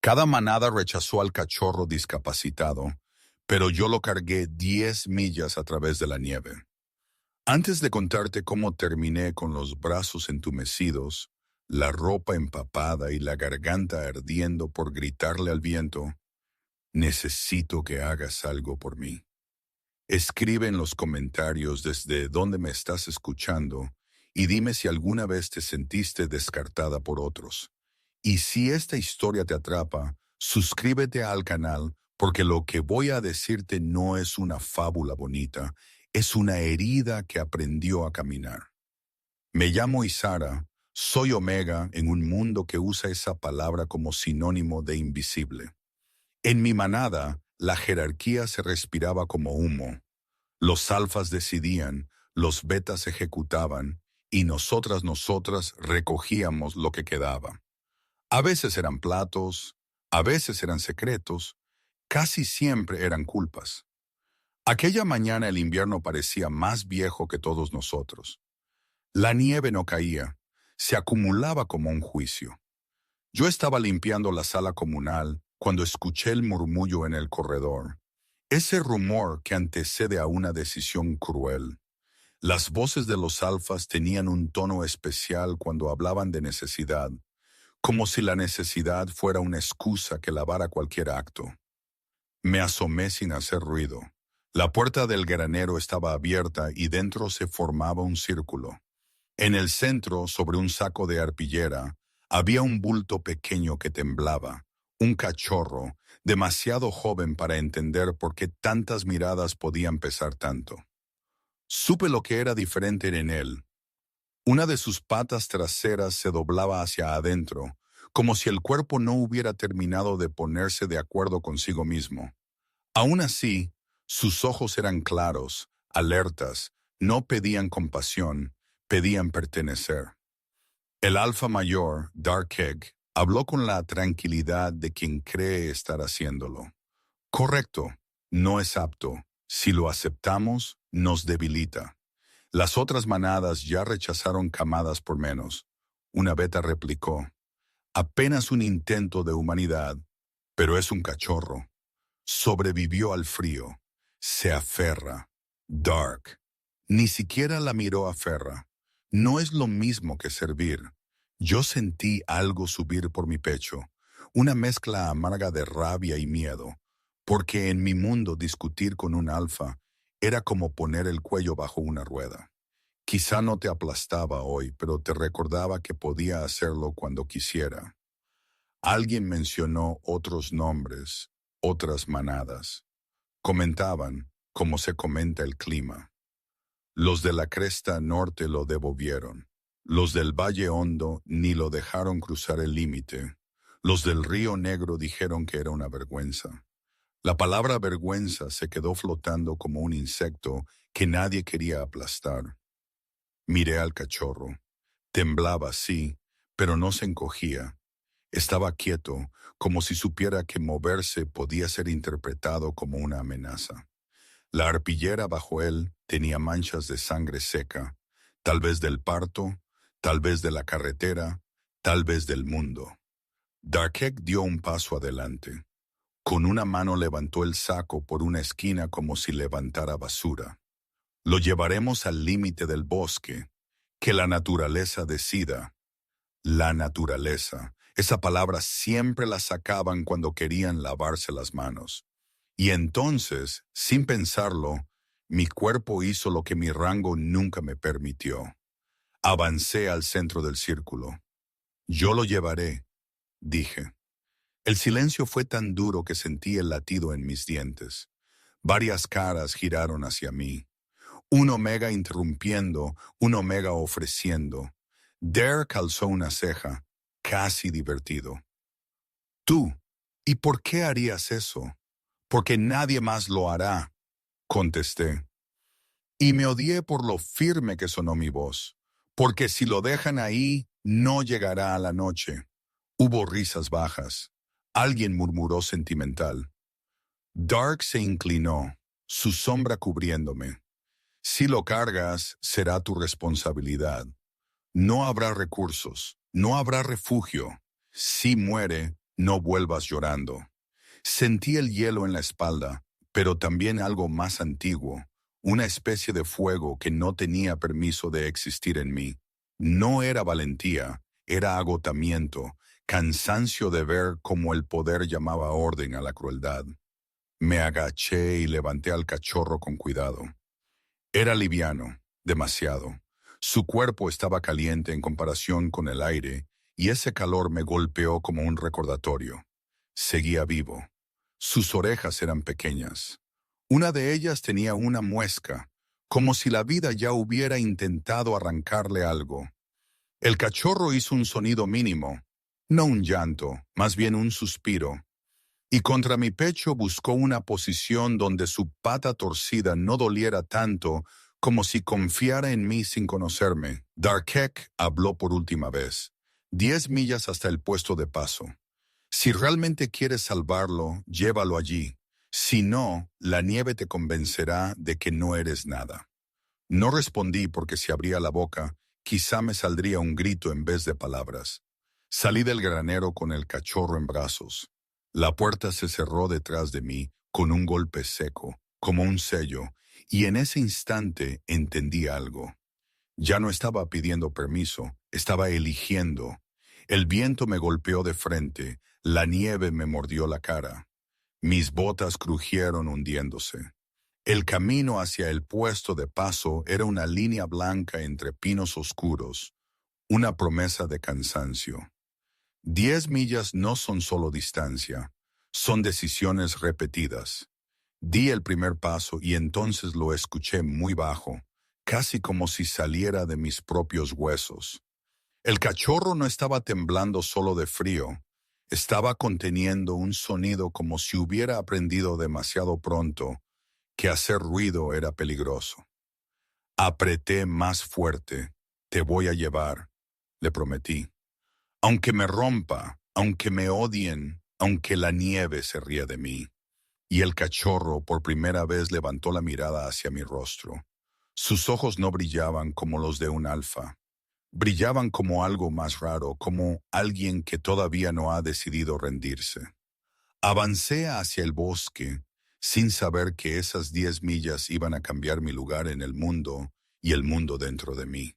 Cada manada rechazó al cachorro discapacitado, pero yo lo cargué 10 millas a través de la nieve. Antes de contarte cómo terminé con los brazos entumecidos, la ropa empapada y la garganta ardiendo por gritarle al viento, necesito que hagas algo por mí. Escribe en los comentarios desde dónde me estás escuchando y dime si alguna vez te sentiste descartada por otros. Y si esta historia te atrapa, suscríbete al canal porque lo que voy a decirte no es una fábula bonita, es una herida que aprendió a caminar. Me llamo Isara, soy Omega en un mundo que usa esa palabra como sinónimo de invisible. En mi manada, la jerarquía se respiraba como humo. Los alfas decidían, los betas ejecutaban y nosotras recogíamos lo que quedaba. A veces eran platos, a veces eran secretos, casi siempre eran culpas. Aquella mañana el invierno parecía más viejo que todos nosotros. La nieve no caía, se acumulaba como un juicio. Yo estaba limpiando la sala comunal cuando escuché el murmullo en el corredor. Ese rumor que antecede a una decisión cruel. Las voces de los alfas tenían un tono especial cuando hablaban de necesidad, como si la necesidad fuera una excusa que lavara cualquier acto. Me asomé sin hacer ruido. La puerta del granero estaba abierta y dentro se formaba un círculo. En el centro, sobre un saco de arpillera, había un bulto pequeño que temblaba, un cachorro, demasiado joven para entender por qué tantas miradas podían pesar tanto. Supe lo que era diferente en él. Una de sus patas traseras se doblaba hacia adentro, como si el cuerpo no hubiera terminado de ponerse de acuerdo consigo mismo. Aún así, sus ojos eran claros, alertas, no pedían compasión, pedían pertenecer. El alfa mayor, Dark Egg, habló con la tranquilidad de quien cree estar haciéndolo. Correcto, no es apto. Si lo aceptamos, nos debilita. Las otras manadas ya rechazaron camadas por menos. Una beta replicó, apenas un intento de humanidad, pero es un cachorro. Sobrevivió al frío. Se aferra. Dark. Ni siquiera la miró a Ferra. No es lo mismo que servir. Yo sentí algo subir por mi pecho, una mezcla amarga de rabia y miedo, porque en mi mundo discutir con un alfa era como poner el cuello bajo una rueda. Quizá no te aplastaba hoy, pero te recordaba que podía hacerlo cuando quisiera. Alguien mencionó otros nombres, otras manadas. Comentaban, como se comenta el clima. Los de la cresta norte lo devolvieron. Los del Valle Hondo ni lo dejaron cruzar el límite. Los del Río Negro dijeron que era una vergüenza. La palabra vergüenza se quedó flotando como un insecto que nadie quería aplastar. Miré al cachorro. Temblaba, sí, pero no se encogía. Estaba quieto, como si supiera que moverse podía ser interpretado como una amenaza. La arpillera bajo él tenía manchas de sangre seca, tal vez del parto, tal vez de la carretera, tal vez del mundo. Darkek dio un paso adelante. Con una mano levantó el saco por una esquina como si levantara basura. Lo llevaremos al límite del bosque. Que la naturaleza decida. La naturaleza. Esa palabra siempre la sacaban cuando querían lavarse las manos. Y entonces, sin pensarlo, mi cuerpo hizo lo que mi rango nunca me permitió. Avancé al centro del círculo. Yo lo llevaré, dije. El silencio fue tan duro que sentí el latido en mis dientes. Varias caras giraron hacia mí. Un omega interrumpiendo, un omega ofreciendo. Dare alzó una ceja, casi divertido. Tú, ¿y por qué harías eso? Porque nadie más lo hará, contesté. Y me odié por lo firme que sonó mi voz, porque si lo dejan ahí, no llegará a la noche. Hubo risas bajas. Alguien murmuró sentimental. Dark se inclinó, su sombra cubriéndome. Si lo cargas, será tu responsabilidad. No habrá recursos, no habrá refugio. Si muere, no vuelvas llorando. Sentí el hielo en la espalda, pero también algo más antiguo, una especie de fuego que no tenía permiso de existir en mí. No era valentía, era agotamiento, cansancio de ver cómo el poder llamaba orden a la crueldad. Me agaché y levanté al cachorro con cuidado. Era liviano, demasiado. Su cuerpo estaba caliente en comparación con el aire, y ese calor me golpeó como un recordatorio. Seguía vivo. Sus orejas eran pequeñas. Una de ellas tenía una muesca, como si la vida ya hubiera intentado arrancarle algo. El cachorro hizo un sonido mínimo, no un llanto, más bien un suspiro, y contra mi pecho buscó una posición donde su pata torcida no doliera tanto como si confiara en mí sin conocerme. Darkek habló por última vez. 10 millas hasta el puesto de paso. Si realmente quieres salvarlo, llévalo allí. Si no, la nieve te convencerá de que no eres nada. No respondí porque si abría la boca, quizá me saldría un grito en vez de palabras. Salí del granero con el cachorro en brazos. La puerta se cerró detrás de mí con un golpe seco, como un sello, y en ese instante entendí algo. Ya no estaba pidiendo permiso, estaba eligiendo. El viento me golpeó de frente, la nieve me mordió la cara. Mis botas crujieron hundiéndose. El camino hacia el puesto de paso era una línea blanca entre pinos oscuros, una promesa de cansancio. 10 millas no son solo distancia, son decisiones repetidas. Di el primer paso y entonces lo escuché muy bajo, casi como si saliera de mis propios huesos. El cachorro no estaba temblando solo de frío, estaba conteniendo un sonido como si hubiera aprendido demasiado pronto que hacer ruido era peligroso. Apreté más fuerte. Te voy a llevar, le prometí. Aunque me rompa, aunque me odien, aunque la nieve se ría de mí. Y el cachorro por primera vez levantó la mirada hacia mi rostro. Sus ojos no brillaban como los de un alfa. Brillaban como algo más raro, como alguien que todavía no ha decidido rendirse. Avancé hacia el bosque, sin saber que esas 10 millas iban a cambiar mi lugar en el mundo y el mundo dentro de mí.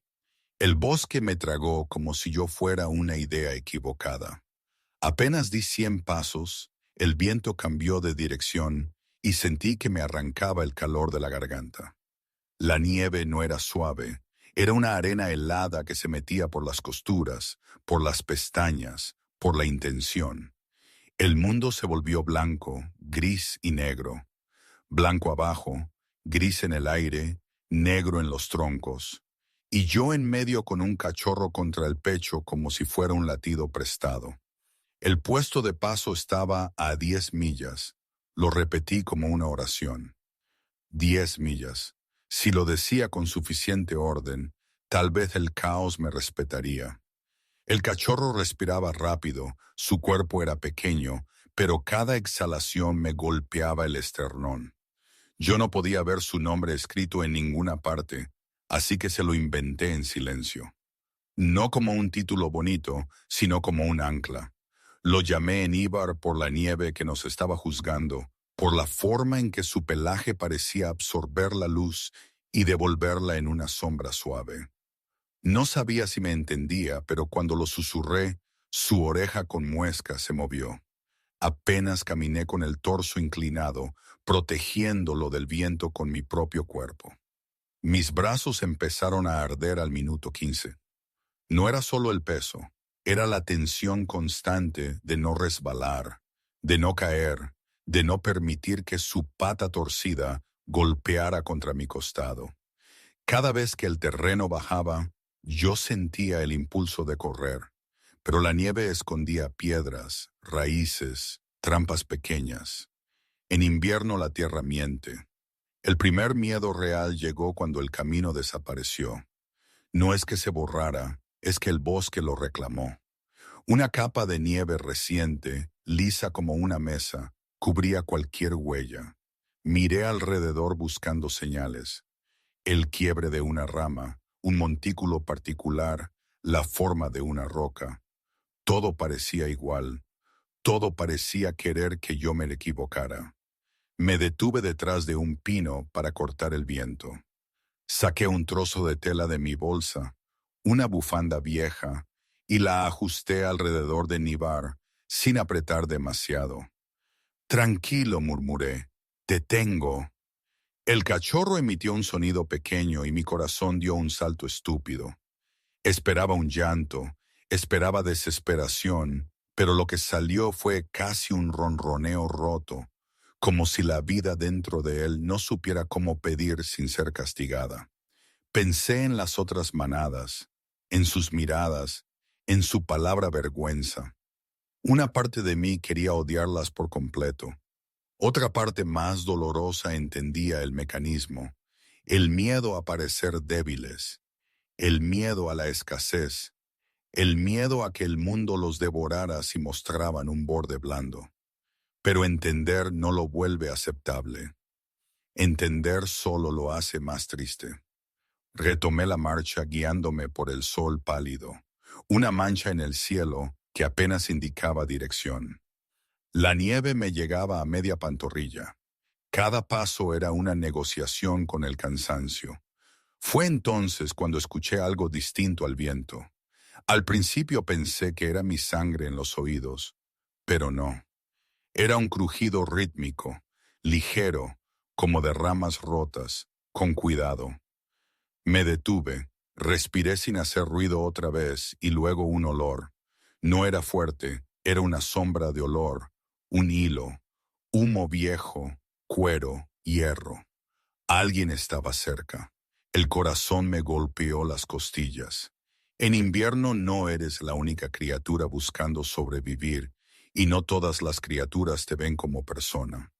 El bosque me tragó como si yo fuera una idea equivocada. Apenas di 100 pasos, el viento cambió de dirección y sentí que me arrancaba el calor de la garganta. La nieve no era suave, era una arena helada que se metía por las costuras, por las pestañas, por la intención. El mundo se volvió blanco, gris y negro. Blanco abajo, gris en el aire, negro en los troncos. Y yo en medio con un cachorro contra el pecho como si fuera un latido prestado. El puesto de paso estaba a 10 millas. Lo repetí como una oración. 10 millas. Si lo decía con suficiente orden, tal vez el caos me respetaría. El cachorro respiraba rápido, su cuerpo era pequeño, pero cada exhalación me golpeaba el esternón. Yo no podía ver su nombre escrito en ninguna parte, así que se lo inventé en silencio. No como un título bonito, sino como un ancla. Lo llamé en Ibar por la nieve que nos estaba juzgando, por la forma en que su pelaje parecía absorber la luz y devolverla en una sombra suave. No sabía si me entendía, pero cuando lo susurré, su oreja con muesca se movió. Apenas caminé con el torso inclinado, protegiéndolo del viento con mi propio cuerpo. Mis brazos empezaron a arder al minuto 15. No era solo el peso, era la tensión constante de no resbalar, de no caer, de no permitir que su pata torcida golpeara contra mi costado. Cada vez que el terreno bajaba, yo sentía el impulso de correr, pero la nieve escondía piedras, raíces, trampas pequeñas. En invierno la tierra miente. El primer miedo real llegó cuando el camino desapareció. No es que se borrara, es que el bosque lo reclamó. Una capa de nieve reciente, lisa como una mesa, cubría cualquier huella. Miré alrededor buscando señales. El quiebre de una rama, un montículo particular, la forma de una roca. Todo parecía igual. Todo parecía querer que yo me equivocara. Me detuve detrás de un pino para cortar el viento. Saqué un trozo de tela de mi bolsa, una bufanda vieja, y la ajusté alrededor de Nibar, sin apretar demasiado. Tranquilo, murmuré. Te tengo. El cachorro emitió un sonido pequeño y mi corazón dio un salto estúpido. Esperaba un llanto, esperaba desesperación, pero lo que salió fue casi un ronroneo roto, como si la vida dentro de él no supiera cómo pedir sin ser castigada. Pensé en las otras manadas, en sus miradas, en su palabra vergüenza. Una parte de mí quería odiarlas por completo. Otra parte más dolorosa entendía el mecanismo, el miedo a parecer débiles, el miedo a la escasez, el miedo a que el mundo los devorara si mostraban un borde blando. Pero entender no lo vuelve aceptable. Entender solo lo hace más triste. Retomé la marcha guiándome por el sol pálido, una mancha en el cielo que apenas indicaba dirección. La nieve me llegaba a media pantorrilla. Cada paso era una negociación con el cansancio. Fue entonces cuando escuché algo distinto al viento. Al principio pensé que era mi sangre en los oídos, pero no. Era un crujido rítmico, ligero, como de ramas rotas, con cuidado. Me detuve, respiré sin hacer ruido otra vez y luego un olor. No era fuerte, era una sombra de olor, un hilo, humo viejo, cuero, hierro. Alguien estaba cerca. El corazón me golpeó las costillas. En invierno no eres la única criatura buscando sobrevivir, y no todas las criaturas te ven como persona.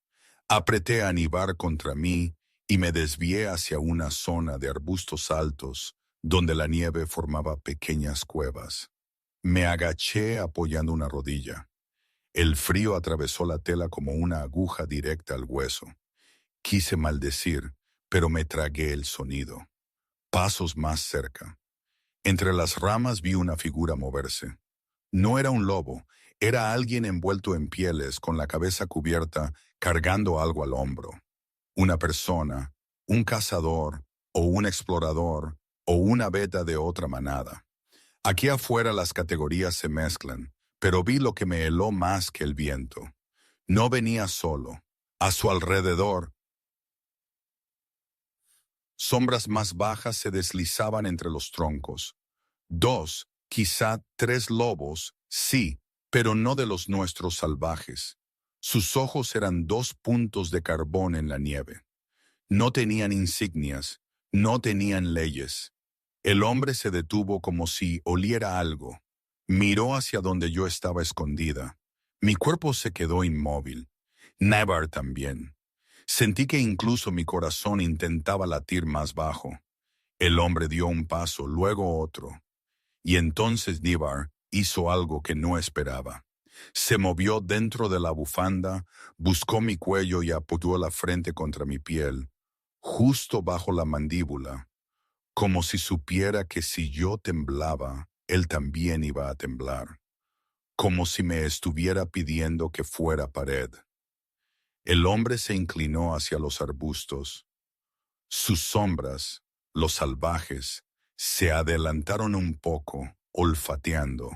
Apreté a Nibar contra mí y me desvié hacia una zona de arbustos altos, donde la nieve formaba pequeñas cuevas. Me agaché apoyando una rodilla. El frío atravesó la tela como una aguja directa al hueso. Quise maldecir, pero me tragué el sonido. Pasos más cerca. Entre las ramas vi una figura moverse. No era un lobo, era alguien envuelto en pieles con la cabeza cubierta, cargando algo al hombro. Una persona, un cazador, o un explorador, o una beta de otra manada. Aquí afuera las categorías se mezclan, pero vi lo que me heló más que el viento. No venía solo. A su alrededor, sombras más bajas se deslizaban entre los troncos. Dos, quizá tres lobos, sí, pero no de los nuestros salvajes. Sus ojos eran dos puntos de carbón en la nieve. No tenían insignias, no tenían leyes. El hombre se detuvo como si oliera algo. Miró hacia donde yo estaba escondida. Mi cuerpo se quedó inmóvil. Nevar también. Sentí que incluso mi corazón intentaba latir más bajo. El hombre dio un paso, luego otro. Y entonces Nibar hizo algo que no esperaba. Se movió dentro de la bufanda, buscó mi cuello y apoyó la frente contra mi piel, justo bajo la mandíbula, como si supiera que si yo temblaba, él también iba a temblar, como si me estuviera pidiendo que fuera pared. El hombre se inclinó hacia los arbustos. Sus sombras, los salvajes, se adelantaron un poco, olfateando.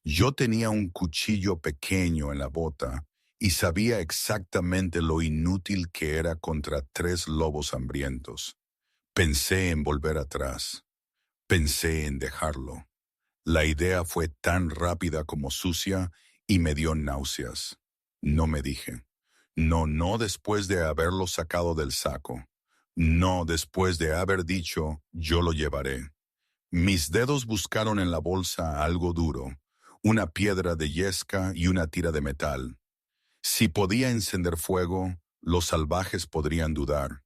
Yo tenía un cuchillo pequeño en la bota y sabía exactamente lo inútil que era contra tres lobos hambrientos. Pensé en volver atrás. Pensé en dejarlo. La idea fue tan rápida como sucia y me dio náuseas. No me dije. No, no después de haberlo sacado del saco. No después de haber dicho, yo lo llevaré. Mis dedos buscaron en la bolsa algo duro, una piedra de yesca y una tira de metal. Si podía encender fuego, los salvajes podrían dudar.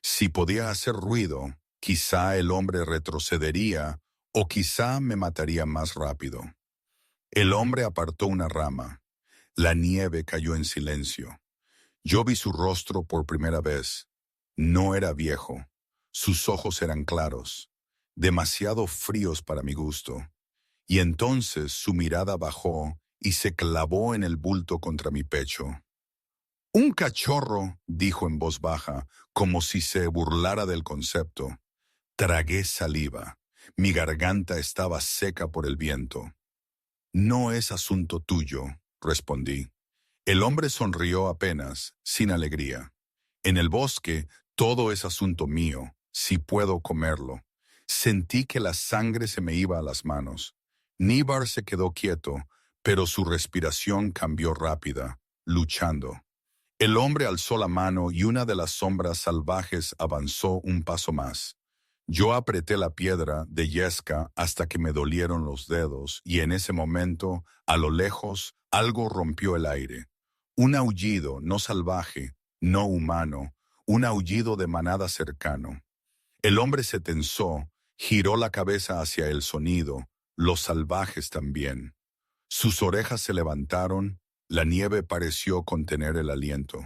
Si podía hacer ruido, quizá el hombre retrocedería o quizá me mataría más rápido. El hombre apartó una rama. La nieve cayó en silencio. Yo vi su rostro por primera vez. No era viejo. Sus ojos eran claros, demasiado fríos para mi gusto. Y entonces su mirada bajó y se clavó en el bulto contra mi pecho. «Un cachorro», dijo en voz baja, como si se burlara del concepto. Tragué saliva. Mi garganta estaba seca por el viento. «No es asunto tuyo», respondí. El hombre sonrió apenas, sin alegría. «En el bosque, todo es asunto mío, si puedo comerlo». Sentí que la sangre se me iba a las manos. Níbar se quedó quieto, pero su respiración cambió rápida, luchando. El hombre alzó la mano y una de las sombras salvajes avanzó un paso más. Yo apreté la piedra de yesca hasta que me dolieron los dedos y en ese momento, a lo lejos, algo rompió el aire. Un aullido, no salvaje, no humano, un aullido de manada cercano. El hombre se tensó, giró la cabeza hacia el sonido, los salvajes también. Sus orejas se levantaron, la nieve pareció contener el aliento.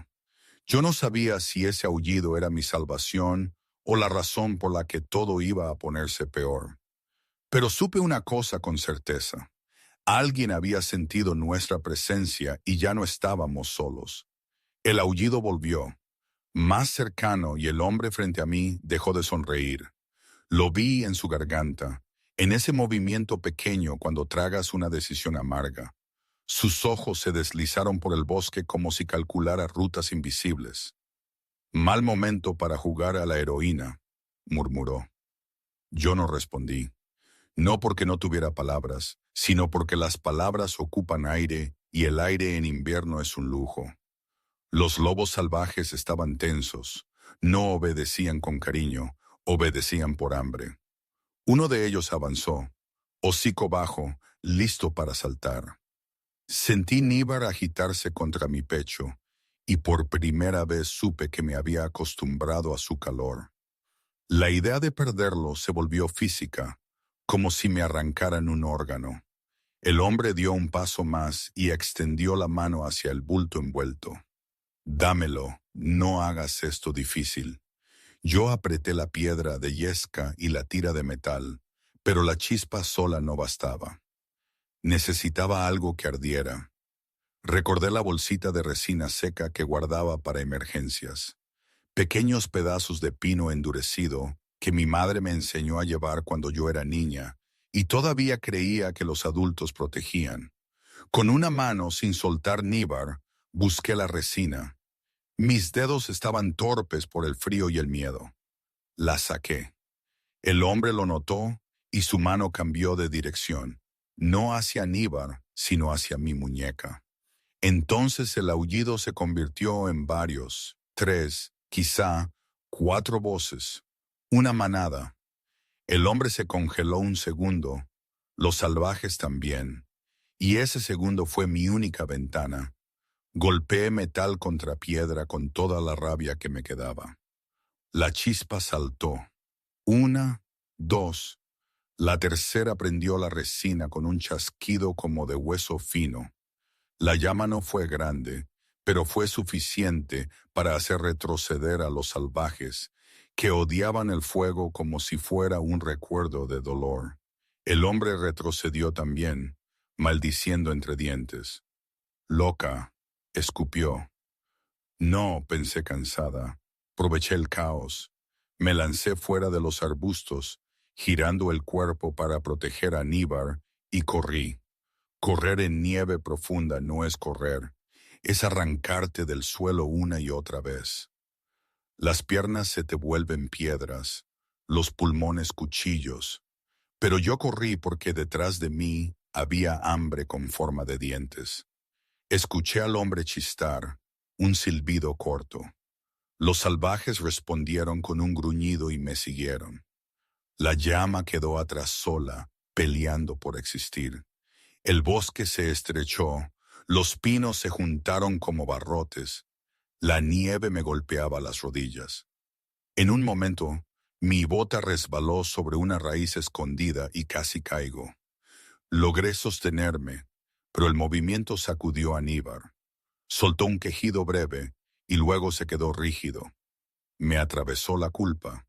Yo no sabía si ese aullido era mi salvación o la razón por la que todo iba a ponerse peor. Pero supe una cosa con certeza. Alguien había sentido nuestra presencia y ya no estábamos solos. El aullido volvió, más cercano, y el hombre frente a mí dejó de sonreír. Lo vi en su garganta, en ese movimiento pequeño cuando tragas una decisión amarga. Sus ojos se deslizaron por el bosque como si calculara rutas invisibles. «Mal momento para jugar a la heroína», murmuró. Yo no respondí, no porque no tuviera palabras, sino porque las palabras ocupan aire y el aire en invierno es un lujo. Los lobos salvajes estaban tensos, no obedecían con cariño, obedecían por hambre. Uno de ellos avanzó, hocico bajo, listo para saltar. Sentí Níbar agitarse contra mi pecho, y por primera vez supe que me había acostumbrado a su calor. La idea de perderlo se volvió física, como si me arrancaran un órgano. El hombre dio un paso más y extendió la mano hacia el bulto envuelto. «Dámelo, no hagas esto difícil». Yo apreté la piedra de yesca y la tira de metal, pero la chispa sola no bastaba. Necesitaba algo que ardiera. Recordé la bolsita de resina seca que guardaba para emergencias. Pequeños pedazos de pino endurecido que mi madre me enseñó a llevar cuando yo era niña, y todavía creía que los adultos protegían. Con una mano, sin soltar Níbar, busqué la resina. Mis dedos estaban torpes por el frío y el miedo. La saqué. El hombre lo notó y su mano cambió de dirección, no hacia Níbar, sino hacia mi muñeca. Entonces el aullido se convirtió en varios, 3, quizá 4 voces, una manada. El hombre se congeló un segundo, los salvajes también, y ese segundo fue mi única ventana. Golpeé metal contra piedra con toda la rabia que me quedaba. La chispa saltó. 1, 2. La tercera prendió la resina con un chasquido como de hueso fino. La llama no fue grande, pero fue suficiente para hacer retroceder a los salvajes, que odiaban el fuego como si fuera un recuerdo de dolor. El hombre retrocedió también, maldiciendo entre dientes. «Loca», escupió. «No», pensé cansada. Aproveché el caos. Me lancé fuera de los arbustos, girando el cuerpo para proteger a Níbar, y corrí. Correr en nieve profunda no es correr, es arrancarte del suelo una y otra vez. Las piernas se te vuelven piedras, los pulmones cuchillos, pero yo corrí porque detrás de mí había hambre con forma de dientes. Escuché al hombre chistar, un silbido corto. Los salvajes respondieron con un gruñido y me siguieron. La llama quedó atrás sola, peleando por existir. El bosque se estrechó, los pinos se juntaron como barrotes. La nieve me golpeaba las rodillas. En un momento, mi bota resbaló sobre una raíz escondida y casi caigo. Logré sostenerme, pero el movimiento sacudió a Níbar. Soltó un quejido breve y luego se quedó rígido. Me atravesó la culpa.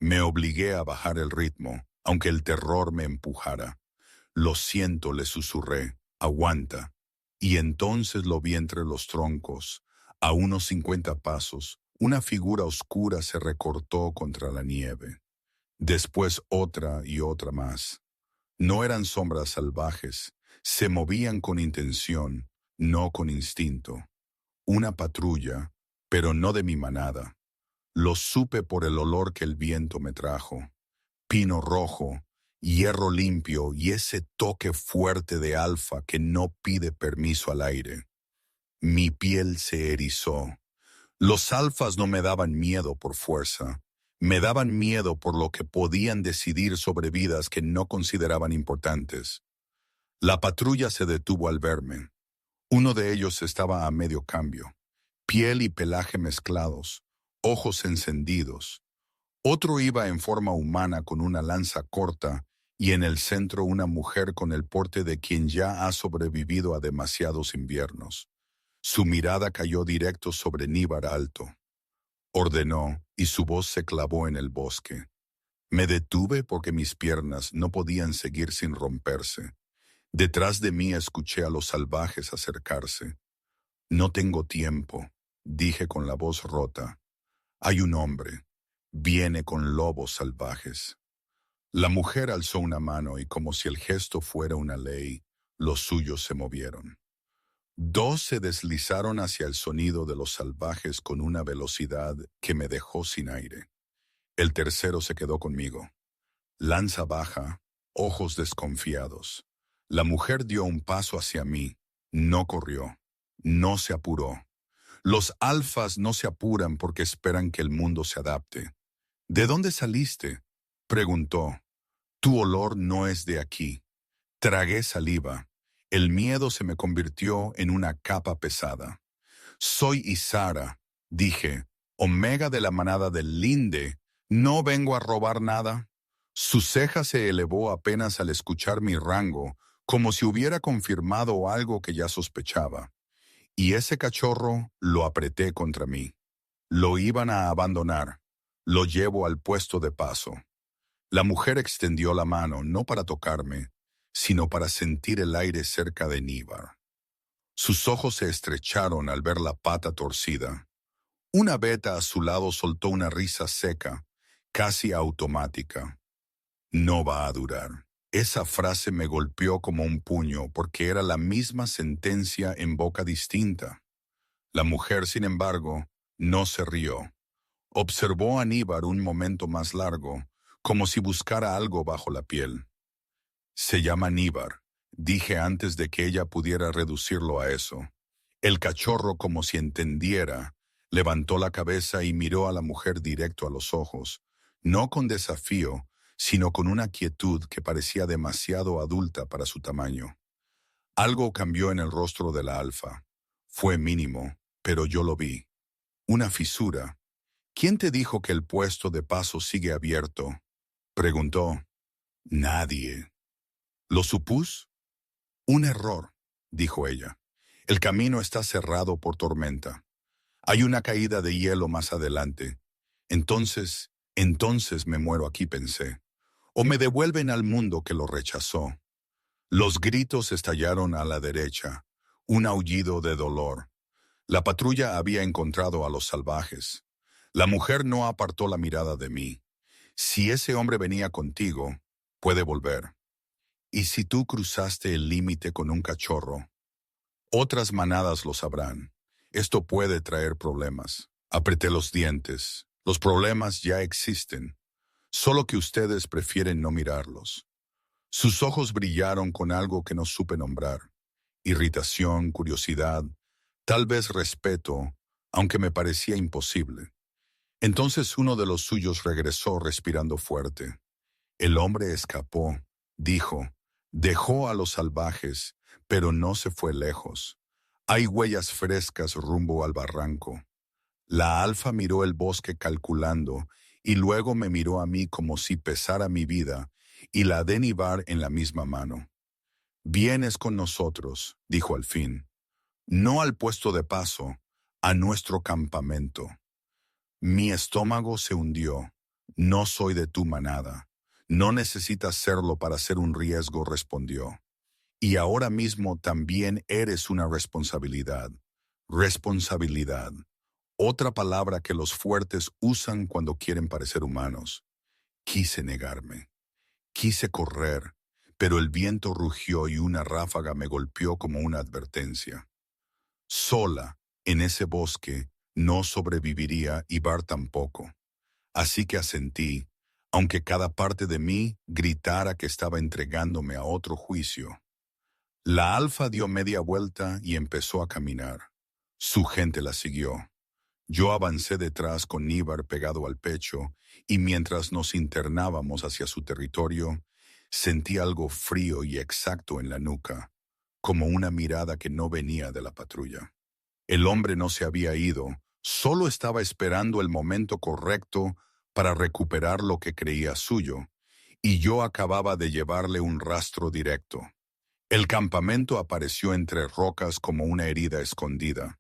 Me obligué a bajar el ritmo, aunque el terror me empujara. «Lo siento», le susurré. «Aguanta». Y entonces lo vi entre los troncos. A unos 50 pasos, una figura oscura se recortó contra la nieve. Después otra y otra más. No eran sombras salvajes, se movían con intención, no con instinto. Una patrulla, pero no de mi manada. Lo supe por el olor que el viento me trajo. Pino rojo, hierro limpio y ese toque fuerte de alfa que no pide permiso al aire. Mi piel se erizó. Los alfas no me daban miedo por fuerza. Me daban miedo por lo que podían decidir sobre vidas que no consideraban importantes. La patrulla se detuvo al verme. Uno de ellos estaba a medio cambio, piel y pelaje mezclados, ojos encendidos. Otro iba en forma humana con una lanza corta y en el centro una mujer con el porte de quien ya ha sobrevivido a demasiados inviernos. Su mirada cayó directo sobre Níbar alto. Ordenó y su voz se clavó en el bosque. Me detuve porque mis piernas no podían seguir sin romperse. Detrás de mí escuché a los salvajes acercarse. No tengo tiempo, dije con la voz rota. Hay un hombre. Viene con lobos salvajes. La mujer alzó una mano y como si el gesto fuera una ley, los suyos se movieron. Dos se deslizaron hacia el sonido de los salvajes con una velocidad que me dejó sin aire. El tercero se quedó conmigo. Lanza baja, ojos desconfiados. La mujer dio un paso hacia mí. No corrió. No se apuró. Los alfas no se apuran porque esperan que el mundo se adapte. ¿De dónde saliste?, preguntó. Tu olor no es de aquí. Tragué saliva. El miedo se me convirtió en una capa pesada. Soy Isara, dije, omega de la manada del Linde. ¿No vengo a robar nada? Su ceja se elevó apenas al escuchar mi rango, como si hubiera confirmado algo que ya sospechaba. Y ese cachorro lo apreté contra mí. Lo iban a abandonar. Lo llevo al puesto de paso. La mujer extendió la mano no para tocarme, sino para sentir el aire cerca de Níbar. Sus ojos se estrecharon al ver la pata torcida. Una beta a su lado soltó una risa seca, casi automática. No va a durar. Esa frase me golpeó como un puño porque era la misma sentencia en boca distinta. La mujer, sin embargo, no se rió. Observó a Níbar un momento más largo, como si buscara algo bajo la piel. Se llama Níbar, dije antes de que ella pudiera reducirlo a eso. El cachorro, como si entendiera, levantó la cabeza y miró a la mujer directo a los ojos, no con desafío, sino con una quietud que parecía demasiado adulta para su tamaño. Algo cambió en el rostro de la alfa. Fue mínimo, pero yo lo vi. Una fisura. ¿Quién te dijo que el puesto de paso sigue abierto?, preguntó. Nadie. ¿Lo supus? Un error, dijo ella. El camino está cerrado por tormenta. Hay una caída de hielo más adelante. Entonces me muero aquí, pensé. O me devuelven al mundo que lo rechazó. Los gritos estallaron a la derecha, un aullido de dolor. La patrulla había encontrado a los salvajes. La mujer no apartó la mirada de mí. Si ese hombre venía contigo, puede volver. Y si tú cruzaste el límite con un cachorro, otras manadas lo sabrán. Esto puede traer problemas. Apreté los dientes. Los problemas ya existen, solo que ustedes prefieren no mirarlos. Sus ojos brillaron con algo que no supe nombrar. Irritación, curiosidad, tal vez respeto, aunque me parecía imposible. Entonces uno de los suyos regresó respirando fuerte. El hombre escapó, dijo, dejó a los salvajes, pero no se fue lejos. Hay huellas frescas rumbo al barranco. La alfa miró el bosque calculando y luego me miró a mí como si pesara mi vida y la de Níbar en la misma mano. Vienes con nosotros, dijo al fin. No al puesto de paso, a nuestro campamento. Mi estómago se hundió. No soy de tu manada. No necesitas serlo para ser un riesgo, respondió. Y ahora mismo también eres una responsabilidad. Responsabilidad. Otra palabra que los fuertes usan cuando quieren parecer humanos. Quise negarme. Quise correr, pero el viento rugió y una ráfaga me golpeó como una advertencia. Sola, en ese bosque, no sobreviviría y Bart tampoco. Así que asentí, aunque cada parte de mí gritara que estaba entregándome a otro juicio. La alfa dio media vuelta y empezó a caminar. Su gente la siguió. Yo avancé detrás con Níbar pegado al pecho y mientras nos internábamos hacia su territorio, sentí algo frío y exacto en la nuca, como una mirada que no venía de la patrulla. El hombre no se había ido, solo estaba esperando el momento correcto para recuperar lo que creía suyo, y yo acababa de llevarle un rastro directo. El campamento apareció entre rocas como una herida escondida.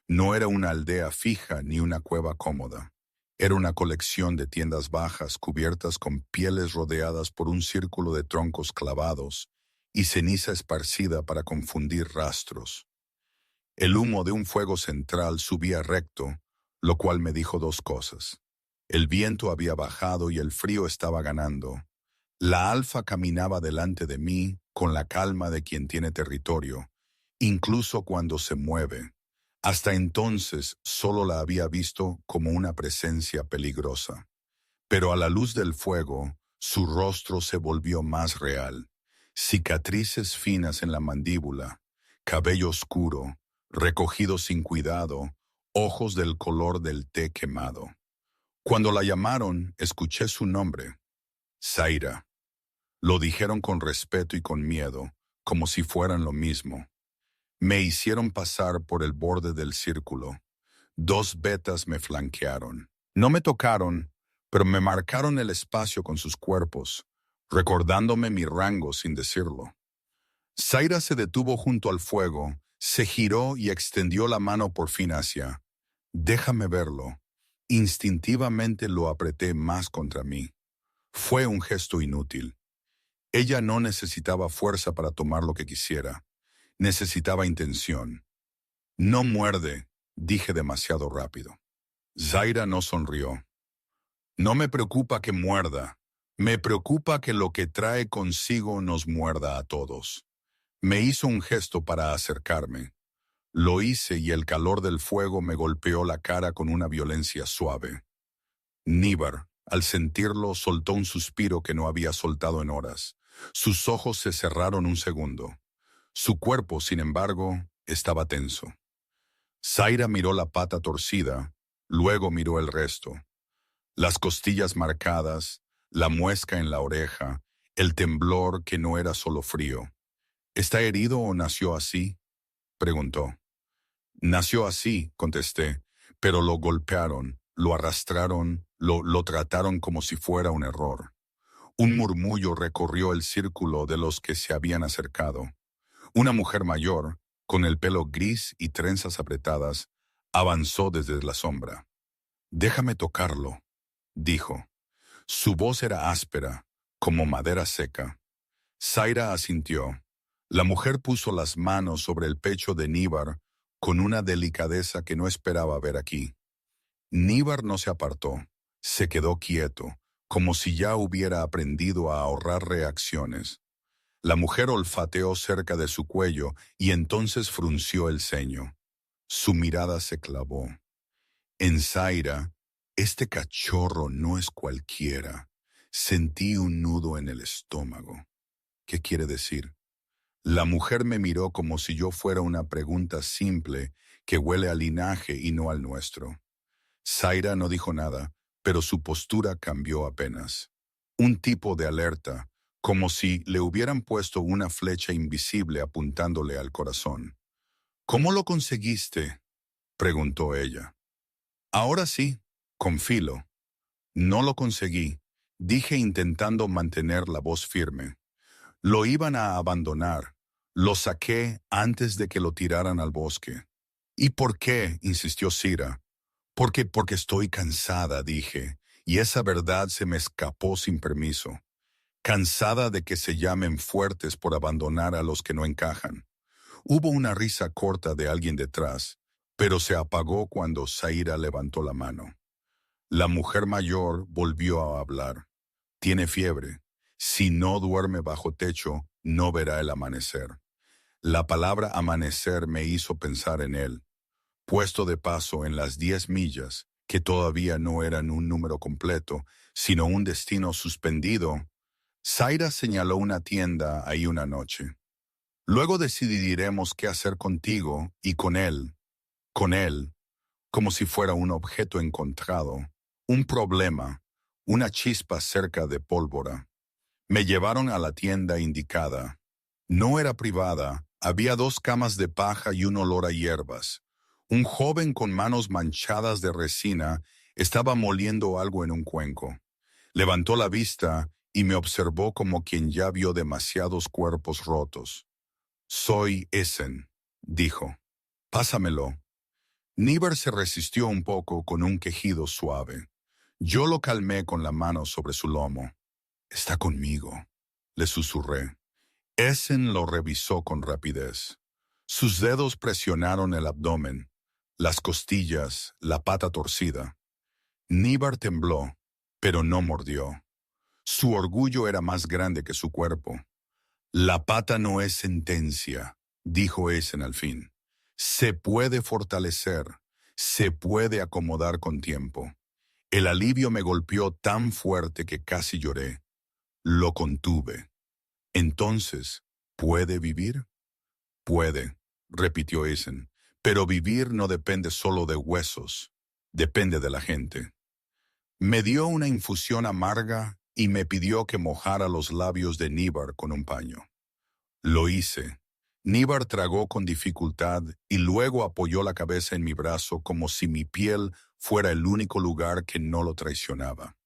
No era una aldea fija ni una cueva cómoda. Era una colección de tiendas bajas cubiertas con pieles rodeadas por un círculo de troncos clavados y ceniza esparcida para confundir rastros. El humo de un fuego central subía recto, lo cual me dijo dos cosas. El viento había bajado y el frío estaba ganando. La alfa caminaba delante de mí con la calma de quien tiene territorio, incluso cuando se mueve. Hasta entonces solo la había visto como una presencia peligrosa. Pero a la luz del fuego, su rostro se volvió más real. Cicatrices finas en la mandíbula, cabello oscuro, recogido sin cuidado, ojos del color del té quemado. Cuando la llamaron, escuché su nombre, Zaira. Lo dijeron con respeto y con miedo, como si fueran lo mismo. Me hicieron pasar por el borde del círculo. Dos betas me flanquearon. No me tocaron, pero me marcaron el espacio con sus cuerpos, recordándome mi rango sin decirlo. Zaira se detuvo junto al fuego, se giró y extendió la mano por fin hacia. Déjame verlo. Instintivamente lo apreté más contra mí. Fue un gesto inútil. Ella no necesitaba fuerza para tomar lo que quisiera. Necesitaba intención. No muerde, dije demasiado rápido. Zaira no sonrió. No me preocupa que muerda. Me preocupa que lo que trae consigo nos muerda a todos. Me hizo un gesto para acercarme. Lo hice y el calor del fuego me golpeó la cara con una violencia suave. Níbar, al sentirlo, soltó un suspiro que no había soltado en horas. Sus ojos se cerraron un segundo. Su cuerpo, sin embargo, estaba tenso. Zaira miró la pata torcida, luego miró el resto. Las costillas marcadas, la muesca en la oreja, el temblor que no era solo frío. ¿Está herido o nació así?, preguntó. Nació así, contesté, pero lo golpearon, lo arrastraron, lo trataron como si fuera un error. Un murmullo recorrió el círculo de los que se habían acercado. Una mujer mayor, con el pelo gris y trenzas apretadas, avanzó desde la sombra. «Déjame tocarlo», dijo. Su voz era áspera, como madera seca. Zaira asintió. La mujer puso las manos sobre el pecho de Níbar con una delicadeza que no esperaba ver aquí. Níbar no se apartó, se quedó quieto, como si ya hubiera aprendido a ahorrar reacciones. La mujer olfateó cerca de su cuello y entonces frunció el ceño. Su mirada se clavó. En Zaira, este cachorro no es cualquiera. Sentí un nudo en el estómago. ¿Qué quiere decir? La mujer me miró como si yo fuera una pregunta simple que huele al linaje y no al nuestro. Zaira no dijo nada, pero su postura cambió apenas. Un tipo de alerta, como si le hubieran puesto una flecha invisible apuntándole al corazón. «¿Cómo lo conseguiste?», preguntó ella. «Ahora sí, con filo». «No lo conseguí», dije intentando mantener la voz firme. «Lo iban a abandonar. Lo saqué antes de que lo tiraran al bosque». «¿Y por qué?», insistió Zaira. Porque estoy cansada», dije, y esa verdad se me escapó sin permiso. cansada de que se llamen fuertes por abandonar a los que no encajan. Hubo una risa corta de alguien detrás, pero se apagó cuando Zaira levantó la mano. La mujer mayor volvió a hablar. Tiene fiebre. Si no duerme bajo techo, no verá el amanecer. La palabra amanecer me hizo pensar en él, puesto de paso en las 10 millas, que todavía no eran un número completo, sino un destino suspendido. Zaira señaló una tienda ahí una noche. Luego decidiremos qué hacer contigo y con él, como si fuera un objeto encontrado, un problema, una chispa cerca de pólvora. Me llevaron a la tienda indicada. No era privada, había 2 camas de paja y un olor a hierbas. Un joven con manos manchadas de resina estaba moliendo algo en un cuenco. Levantó la vista y me observó como quien ya vio demasiados cuerpos rotos. «Soy Essen», dijo. «Pásamelo». Níbar se resistió un poco con un quejido suave. Yo lo calmé con la mano sobre su lomo. «Está conmigo», le susurré. Essen lo revisó con rapidez. Sus dedos presionaron el abdomen, las costillas, la pata torcida. Níbar tembló, pero no mordió. Su orgullo era más grande que su cuerpo. «La pata no es sentencia», dijo Essen al fin. «Se puede fortalecer, se puede acomodar con tiempo». El alivio me golpeó tan fuerte que casi lloré. Lo contuve. «Entonces, ¿puede vivir?» «Puede», repitió Essen, «pero vivir no depende solo de huesos, depende de la gente». Me dio una infusión amarga y me pidió que mojara los labios de Níbar con un paño. Lo hice. Níbar tragó con dificultad y luego apoyó la cabeza en mi brazo como si mi piel fuera el único lugar que no lo traicionaba.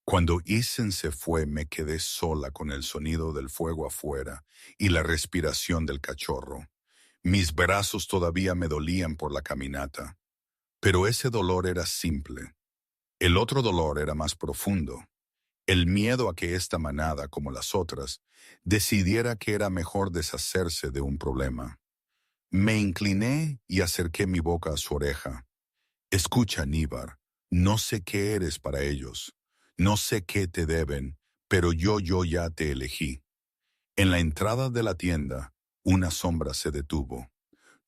Cuando Essen se fue, me quedé sola con el sonido del fuego afuera y la respiración del cachorro. Mis brazos todavía me dolían por la caminata, pero ese dolor era simple. El otro dolor era más profundo. El miedo a que esta manada, como las otras, decidiera que era mejor deshacerse de un problema. Me incliné y acerqué mi boca a su oreja. «Escucha, Níbar, no sé qué eres para ellos, no sé qué te deben, pero yo ya te elegí». En la entrada de la tienda, una sombra se detuvo.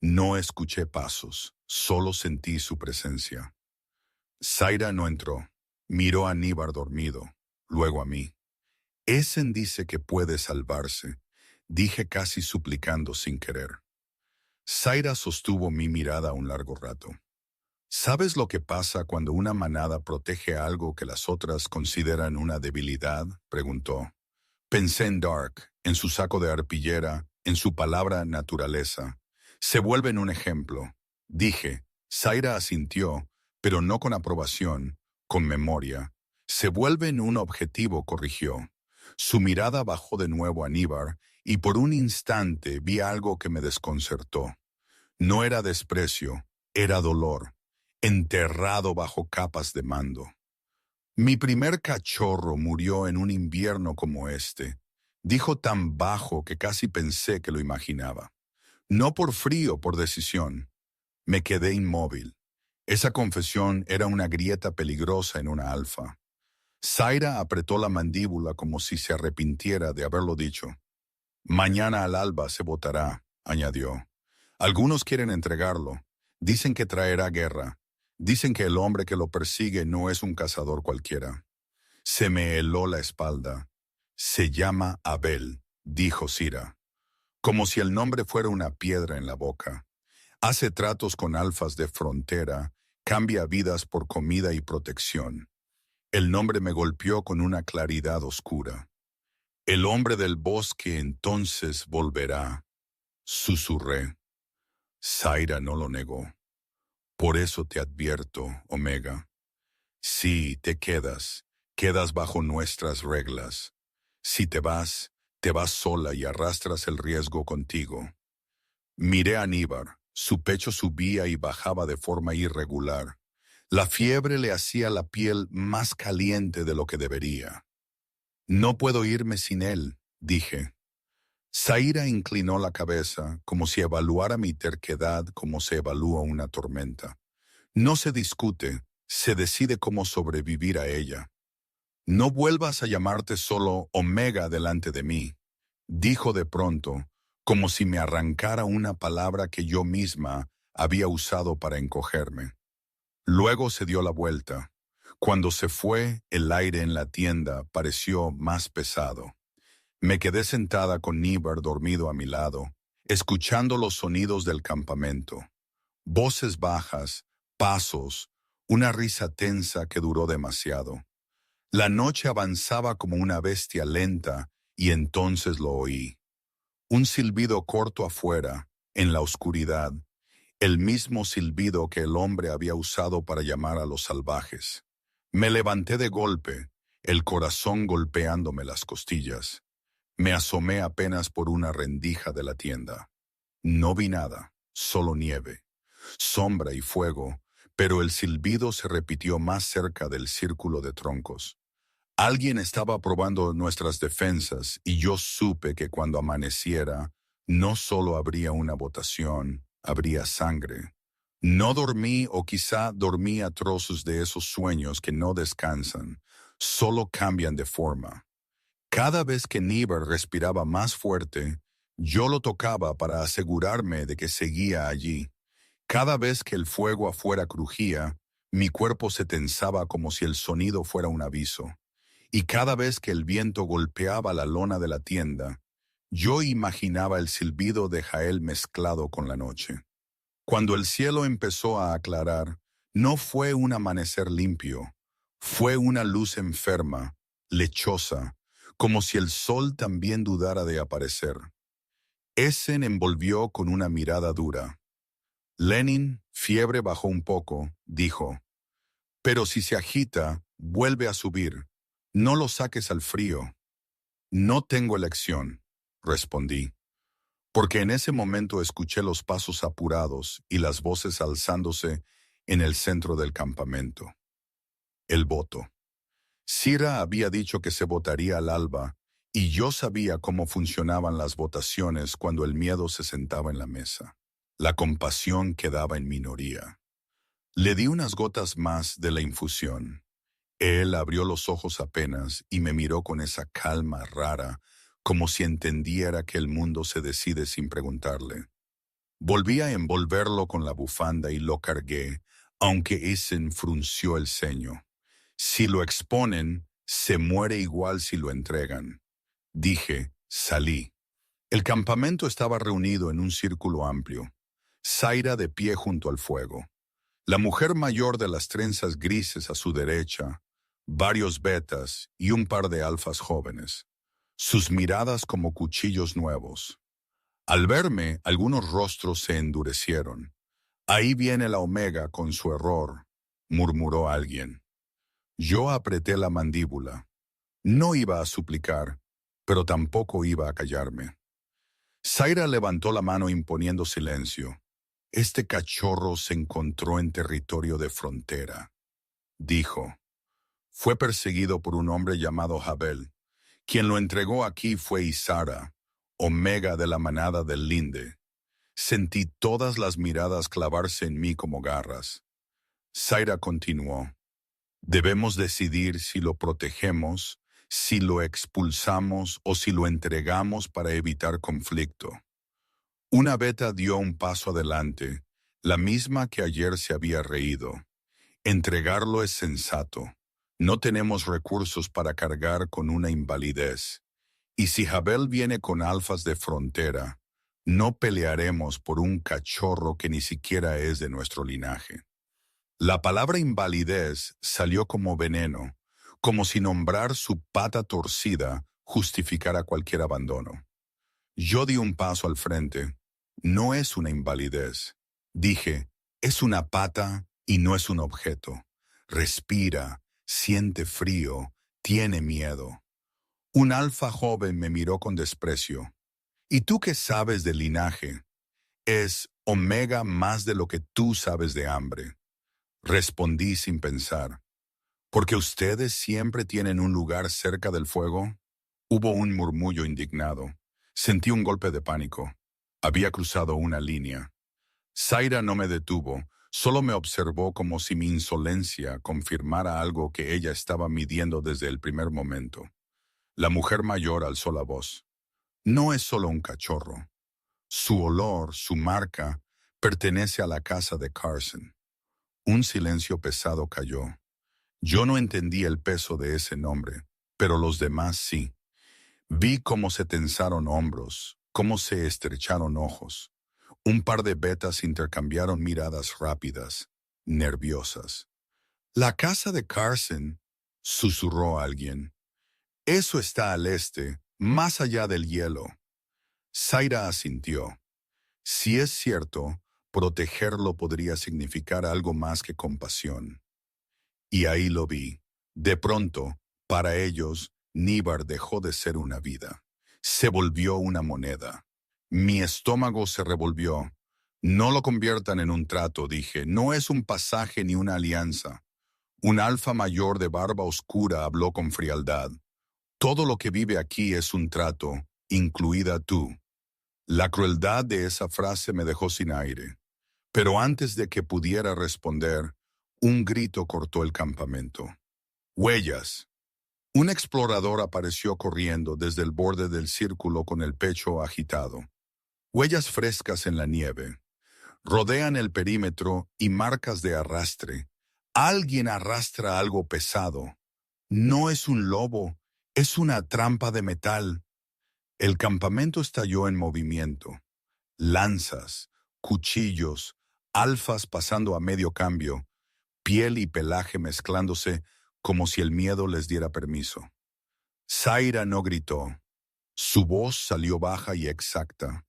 No escuché pasos, solo sentí su presencia. Zaira no entró. Miró a Níbar dormido, luego a mí. «Essen dice que puede salvarse», dije casi suplicando sin querer. Zaira sostuvo mi mirada un largo rato. «¿Sabes lo que pasa cuando una manada protege algo que las otras consideran una debilidad?», preguntó. Pensé en Dark, en su saco de arpillera, en su palabra naturaleza. Se vuelven un ejemplo. Dije. Zaira asintió, pero no con aprobación, con memoria. Se vuelven un objetivo, corrigió. Su mirada bajó de nuevo a Níbar y por un instante vi algo que me desconcertó. No era desprecio, era dolor, enterrado bajo capas de mando. «Mi primer cachorro murió en un invierno como este», dijo tan bajo que casi pensé que lo imaginaba. No por frío, por decisión. Me quedé inmóvil. Esa confesión era una grieta peligrosa en una alfa. Zaira apretó la mandíbula como si se arrepintiera de haberlo dicho. «Mañana al alba se votará», añadió. «Algunos quieren entregarlo. Dicen que traerá guerra. Dicen que el hombre que lo persigue no es un cazador cualquiera». Se me heló la espalda. «Se llama Abel», dijo Cira, como si el nombre fuera una piedra en la boca. «Hace tratos con alfas de frontera, cambia vidas por comida y protección». El nombre me golpeó con una claridad oscura. «El hombre del bosque entonces volverá», susurré. Zaira no lo negó. «Por eso te advierto, Omega. Si te quedas bajo nuestras reglas. Si te vas sola y arrastras el riesgo contigo». Miré a Níbar. Su pecho subía y bajaba de forma irregular. La fiebre le hacía la piel más caliente de lo que debería. No puedo irme sin él, dije. Zaira inclinó la cabeza como si evaluara mi terquedad como se evalúa una tormenta. No se discute, se decide cómo sobrevivir a ella. No vuelvas a llamarte solo Omega delante de mí, dijo de pronto, como si me arrancara una palabra que yo misma había usado para encogerme. Luego se dio la vuelta. Cuando se fue, el aire en la tienda pareció más pesado. Me quedé sentada con Níbar dormido a mi lado, escuchando los sonidos del campamento. Voces bajas, pasos, una risa tensa que duró demasiado. La noche avanzaba como una bestia lenta y entonces lo oí. Un silbido corto afuera, en la oscuridad, el mismo silbido que el hombre había usado para llamar a los salvajes. Me levanté de golpe, el corazón golpeándome las costillas. Me asomé apenas por una rendija de la tienda. No vi nada, solo nieve, sombra y fuego, pero el silbido se repitió más cerca del círculo de troncos. Alguien estaba probando nuestras defensas y yo supe que cuando amaneciera, no solo habría una votación, habría sangre. No dormí o quizá dormí a trozos de esos sueños que no descansan, solo cambian de forma. Cada vez que Níbar respiraba más fuerte, yo lo tocaba para asegurarme de que seguía allí. Cada vez que el fuego afuera crujía, mi cuerpo se tensaba como si el sonido fuera un aviso. Y cada vez que el viento golpeaba la lona de la tienda, yo imaginaba el silbido de Jael mezclado con la noche. Cuando el cielo empezó a aclarar, no fue un amanecer limpio, fue una luz enferma, lechosa, como si el sol también dudara de aparecer. Essen envolvió con una mirada dura. Lenin, fiebre bajó un poco, dijo, «Pero si se agita, vuelve a subir. No lo saques al frío». «No tengo elección», respondí, porque en ese momento escuché los pasos apurados y las voces alzándose en el centro del campamento. El voto. Sira había dicho que se votaría al alba, y yo sabía cómo funcionaban las votaciones cuando el miedo se sentaba en la mesa. La compasión quedaba en minoría. Le di unas gotas más de la infusión. Él abrió los ojos apenas y me miró con esa calma rara, como si entendiera que el mundo se decide sin preguntarle. Volví a envolverlo con la bufanda y lo cargué, aunque Essen frunció el ceño. Si lo exponen, se muere igual si lo entregan. Dije, salí. El campamento estaba reunido en un círculo amplio. Zaira de pie junto al fuego. La mujer mayor de las trenzas grises a su derecha, varios betas y un par de alfas jóvenes. Sus miradas como cuchillos nuevos. Al verme, algunos rostros se endurecieron. «Ahí viene la Omega con su error», murmuró alguien. Yo apreté la mandíbula. No iba a suplicar, pero tampoco iba a callarme. Zaira levantó la mano imponiendo silencio. «Este cachorro se encontró en territorio de frontera», dijo. «Fue perseguido por un hombre llamado Jabel. Quien lo entregó aquí fue Isara, Omega de la manada del Linde». Sentí todas las miradas clavarse en mí como garras. Zaira continuó. «Debemos decidir si lo protegemos, si lo expulsamos o si lo entregamos para evitar conflicto». Una beta dio un paso adelante, la misma que ayer se había reído. «Entregarlo es sensato. No tenemos recursos para cargar con una invalidez. Y si Jabel viene con alfas de frontera, no pelearemos por un cachorro que ni siquiera es de nuestro linaje». La palabra invalidez salió como veneno, como si nombrar su pata torcida justificara cualquier abandono. Yo di un paso al frente. «No es una invalidez», dije, «es una pata y no es un objeto. Respira, siente frío, tiene miedo». Un alfa joven me miró con desprecio. «¿Y tú qué sabes de linaje? Es Omega más de lo que tú sabes de hambre». Respondí sin pensar. ¿Porque ustedes siempre tienen un lugar cerca del fuego? Hubo un murmullo indignado. Sentí un golpe de pánico. Había cruzado una línea. Zaira no me detuvo, solo me observó como si mi insolencia confirmara algo que ella estaba midiendo desde el primer momento. La mujer mayor alzó la voz. No es solo un cachorro. Su olor, su marca, pertenece a la casa de Carson. Un silencio pesado cayó. Yo no entendí el peso de ese nombre, pero los demás sí. Vi cómo se tensaron hombros, cómo se estrecharon ojos. Un par de betas intercambiaron miradas rápidas, nerviosas. La casa de Carson, susurró alguien. Eso está al este, más allá del hielo. Zaira asintió. Si es cierto, protegerlo podría significar algo más que compasión. Y ahí lo vi. De pronto, para ellos, Níbar dejó de ser una vida. Se volvió una moneda. Mi estómago se revolvió. No lo conviertan en un trato, dije. No es un pasaje ni una alianza. Un alfa mayor de barba oscura habló con frialdad. Todo lo que vive aquí es un trato, incluida tú. La crueldad de esa frase me dejó sin aire. Pero antes de que pudiera responder, un grito cortó el campamento. ¡Huellas! Un explorador apareció corriendo desde el borde del círculo con el pecho agitado. Huellas frescas en la nieve. Rodean el perímetro y marcas de arrastre. Alguien arrastra algo pesado. No es un lobo, es una trampa de metal. El campamento estalló en movimiento. Lanzas, cuchillos, alfas pasando a medio cambio, piel y pelaje mezclándose como si el miedo les diera permiso. Zaira no gritó. Su voz salió baja y exacta.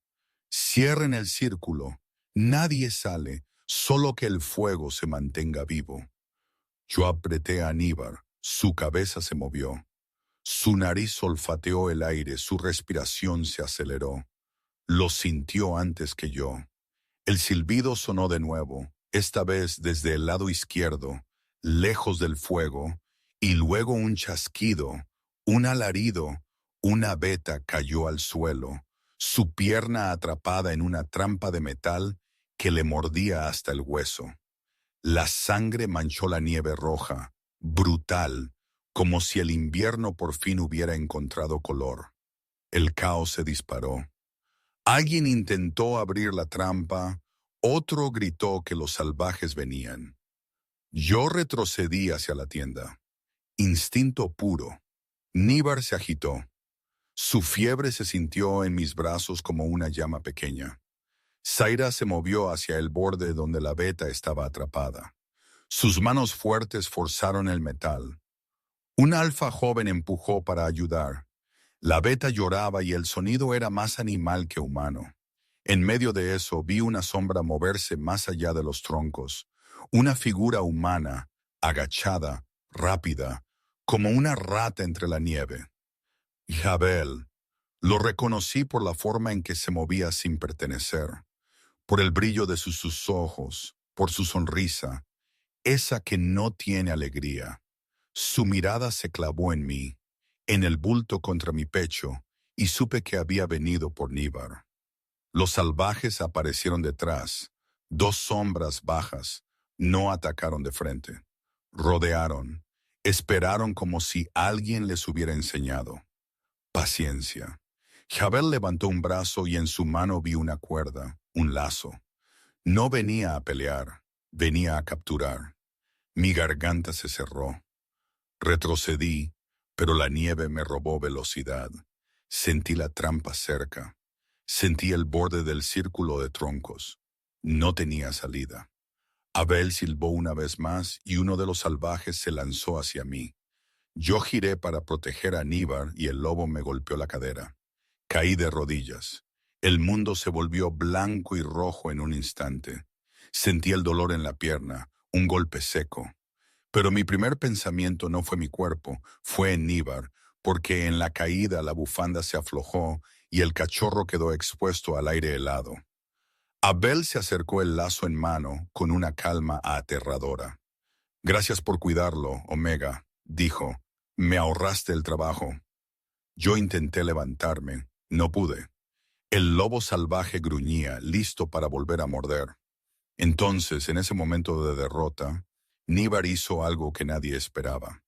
Cierren el círculo. Nadie sale, solo que el fuego se mantenga vivo. Yo apreté a Aníbar. Su cabeza se movió. Su nariz olfateó el aire, su respiración se aceleró. Lo sintió antes que yo. El silbido sonó de nuevo, esta vez desde el lado izquierdo, lejos del fuego, y luego un chasquido, un alarido, una veta cayó al suelo, su pierna atrapada en una trampa de metal que le mordía hasta el hueso. La sangre manchó la nieve roja, brutal, como si el invierno por fin hubiera encontrado color. El caos se disparó. Alguien intentó abrir la trampa, otro gritó que los salvajes venían. Yo retrocedí hacia la tienda. Instinto puro. Níbar se agitó. Su fiebre se sintió en mis brazos como una llama pequeña. Zaira se movió hacia el borde donde la veta estaba atrapada. Sus manos fuertes forzaron el metal. Un alfa joven empujó para ayudar. La veta lloraba y el sonido era más animal que humano. En medio de eso vi una sombra moverse más allá de los troncos. Una figura humana, agachada, rápida, como una rata entre la nieve. Jabel. Lo reconocí por la forma en que se movía sin pertenecer, por el brillo de sus ojos, por su sonrisa, esa que no tiene alegría. Su mirada se clavó en mí, en el bulto contra mi pecho, y supe que había venido por Níbar. Los salvajes aparecieron detrás, dos sombras bajas, no atacaron de frente. Rodearon, esperaron como si alguien les hubiera enseñado. Paciencia. Jabel levantó un brazo y en su mano vi una cuerda, un lazo. No venía a pelear, venía a capturar. Mi garganta se cerró. Retrocedí, pero la nieve me robó velocidad. Sentí la trampa cerca. Sentí el borde del círculo de troncos. No tenía salida. Abel silbó una vez más y uno de los salvajes se lanzó hacia mí. Yo giré para proteger a Níbar y el lobo me golpeó la cadera. Caí de rodillas. El mundo se volvió blanco y rojo en un instante. Sentí el dolor en la pierna, un golpe seco. Pero mi primer pensamiento no fue mi cuerpo, fue en Níbar, porque en la caída la bufanda se aflojó y el cachorro quedó expuesto al aire helado. Abel se acercó el lazo en mano con una calma aterradora. Gracias por cuidarlo, Omega, dijo. Me ahorraste el trabajo. Yo intenté levantarme. No pude. El lobo salvaje gruñía, listo para volver a morder. Entonces, en ese momento de derrota, Níbar hizo algo que nadie esperaba.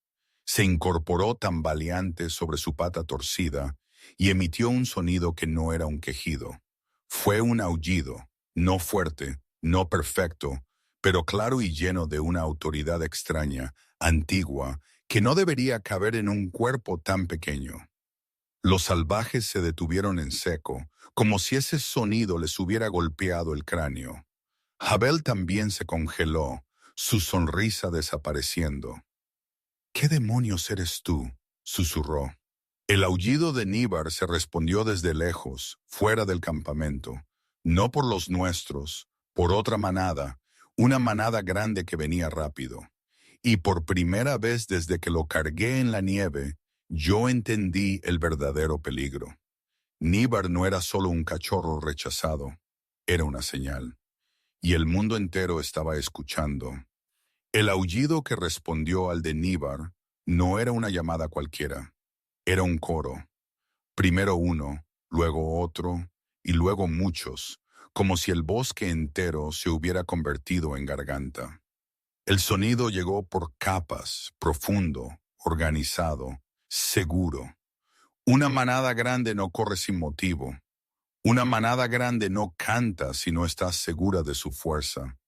Se incorporó tambaleante sobre su pata torcida y emitió un sonido que no era un quejido. Fue un aullido, no fuerte, no perfecto, pero claro y lleno de una autoridad extraña, antigua, que no debería caber en un cuerpo tan pequeño. Los salvajes se detuvieron en seco, como si ese sonido les hubiera golpeado el cráneo. Jabel también se congeló, su sonrisa desapareciendo. ¿Qué demonios eres tú?, susurró. El aullido de Níbar se respondió desde lejos, fuera del campamento. No por los nuestros, por otra manada, una manada grande que venía rápido. Y por primera vez desde que lo cargué en la nieve, yo entendí el verdadero peligro. Níbar no era solo un cachorro rechazado, era una señal. Y el mundo entero estaba escuchando. El aullido que respondió al de Níbar no era una llamada cualquiera, era un coro. Primero uno, luego otro, y luego muchos, como si el bosque entero se hubiera convertido en garganta. El sonido llegó por capas, profundo, organizado, seguro. Una manada grande no corre sin motivo. Una manada grande no canta si no está segura de su fuerza.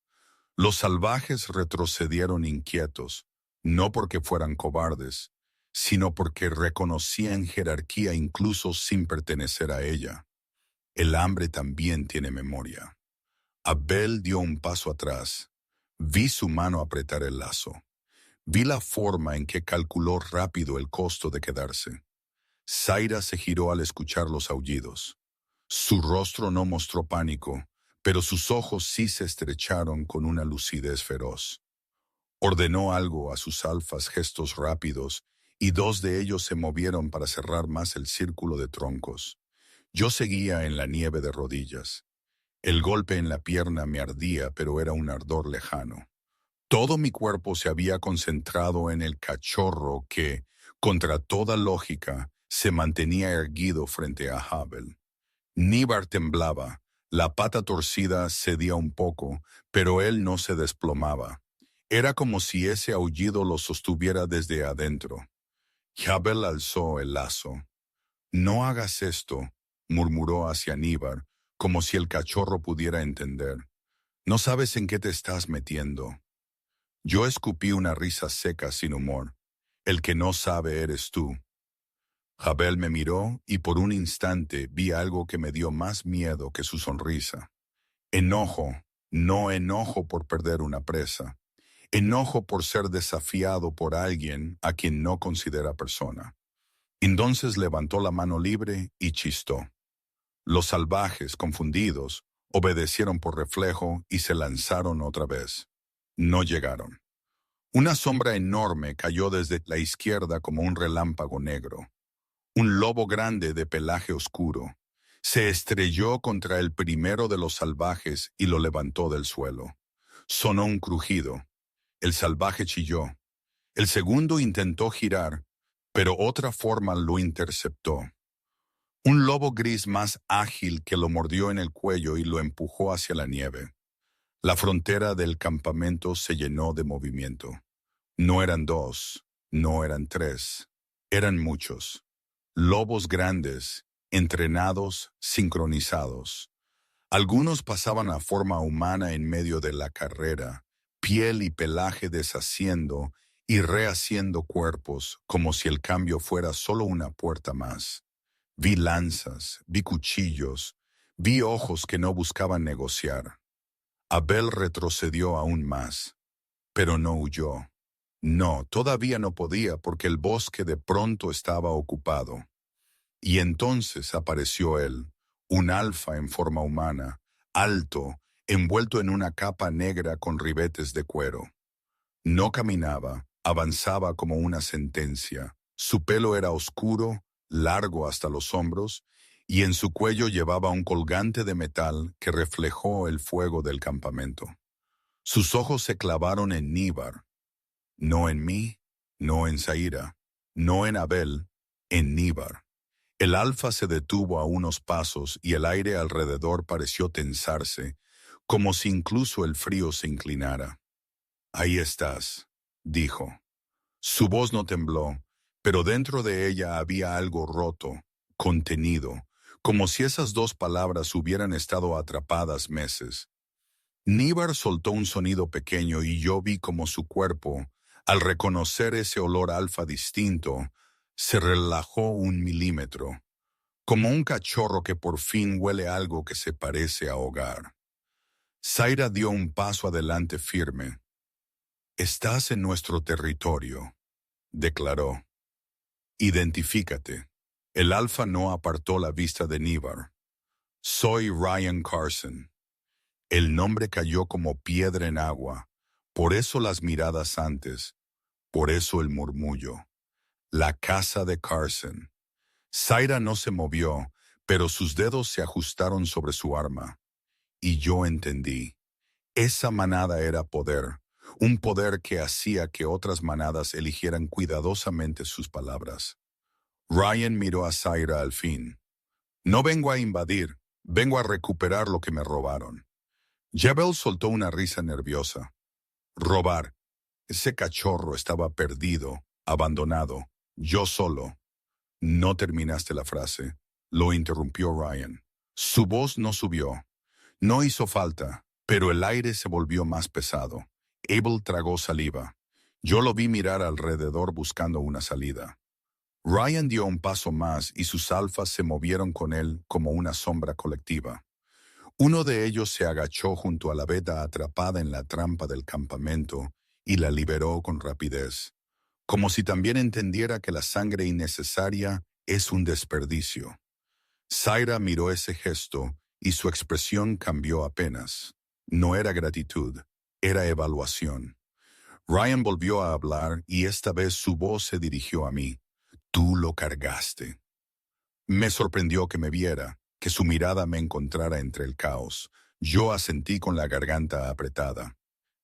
Los salvajes retrocedieron inquietos, no porque fueran cobardes, sino porque reconocían jerarquía incluso sin pertenecer a ella. El hambre también tiene memoria. Abel dio un paso atrás. Vi su mano apretar el lazo. Vi la forma en que calculó rápido el costo de quedarse. Zaira se giró al escuchar los aullidos. Su rostro no mostró pánico, pero sus ojos sí se estrecharon con una lucidez feroz. Ordenó algo a sus alfas gestos rápidos, y dos de ellos se movieron para cerrar más el círculo de troncos. Yo seguía en la nieve de rodillas. El golpe en la pierna me ardía, pero era un ardor lejano. Todo mi cuerpo se había concentrado en el cachorro que, contra toda lógica, se mantenía erguido frente a Habel. Níbar temblaba, la pata torcida cedía un poco, pero él no se desplomaba. Era como si ese aullido lo sostuviera desde adentro. Jabel alzó el lazo. «No hagas esto», murmuró hacia Níbar, como si el cachorro pudiera entender. «No sabes en qué te estás metiendo». Yo escupí una risa seca sin humor. «El que no sabe eres tú». Jabel me miró y por un instante vi algo que me dio más miedo que su sonrisa. Enojo, no enojo por perder una presa. Enojo por ser desafiado por alguien a quien no considera persona. Entonces levantó la mano libre y chistó. Los salvajes, confundidos, obedecieron por reflejo y se lanzaron otra vez. No llegaron. Una sombra enorme cayó desde la izquierda como un relámpago negro. Un lobo grande de pelaje oscuro. Se estrelló contra el primero de los salvajes y lo levantó del suelo. Sonó un crujido. El salvaje chilló. El segundo intentó girar, pero otra forma lo interceptó. Un lobo gris más ágil que lo mordió en el cuello y lo empujó hacia la nieve. La frontera del campamento se llenó de movimiento. No eran dos, no eran tres, eran muchos. Lobos grandes, entrenados, sincronizados. Algunos pasaban a forma humana en medio de la carrera, piel y pelaje deshaciendo y rehaciendo cuerpos como si el cambio fuera solo una puerta más. Vi lanzas, vi cuchillos, vi ojos que no buscaban negociar. Abel retrocedió aún más, pero no huyó. No, todavía no podía porque el bosque de pronto estaba ocupado. Y entonces apareció él, un alfa en forma humana, alto, envuelto en una capa negra con ribetes de cuero. No caminaba, avanzaba como una sentencia. Su pelo era oscuro, largo hasta los hombros, y en su cuello llevaba un colgante de metal que reflejó el fuego del campamento. Sus ojos se clavaron en Níbar. No en mí, no en Zaira, no en Abel, en Níbar. El alfa se detuvo a unos pasos y el aire alrededor pareció tensarse, como si incluso el frío se inclinara. Ahí estás, dijo. Su voz no tembló, pero dentro de ella había algo roto, contenido, como si esas dos palabras hubieran estado atrapadas meses. Níbar soltó un sonido pequeño y yo vi como su cuerpo, al reconocer ese olor alfa distinto, se relajó 1 milímetro, como un cachorro que por fin huele algo que se parece a hogar. Zaira dio un paso adelante firme. Estás en nuestro territorio, declaró. Identifícate. El alfa no apartó la vista de Níbar. Soy Ryan Carson. El nombre cayó como piedra en agua, por eso las miradas antes, por eso el murmullo. La casa de Carson. Zaira no se movió, pero sus dedos se ajustaron sobre su arma. Y yo entendí. Esa manada era poder, un poder que hacía que otras manadas eligieran cuidadosamente sus palabras. Ryan miró a Zaira al fin. No vengo a invadir, vengo a recuperar lo que me robaron. Jebel soltó una risa nerviosa. Robar. Ese cachorro estaba perdido, abandonado, yo solo. No terminaste la frase. Lo interrumpió Ryan. Su voz no subió. No hizo falta, pero el aire se volvió más pesado. Abel tragó saliva. Yo lo vi mirar alrededor buscando una salida. Ryan dio un paso más y sus alfas se movieron con él como una sombra colectiva. Uno de ellos se agachó junto a la veta atrapada en la trampa del campamento y la liberó con rapidez, como si también entendiera que la sangre innecesaria es un desperdicio. Zaira miró ese gesto y su expresión cambió apenas. No era gratitud, era evaluación. Ryan volvió a hablar y esta vez su voz se dirigió a mí. Tú lo cargaste. Me sorprendió que me viera, que su mirada me encontrara entre el caos. Yo asentí con la garganta apretada.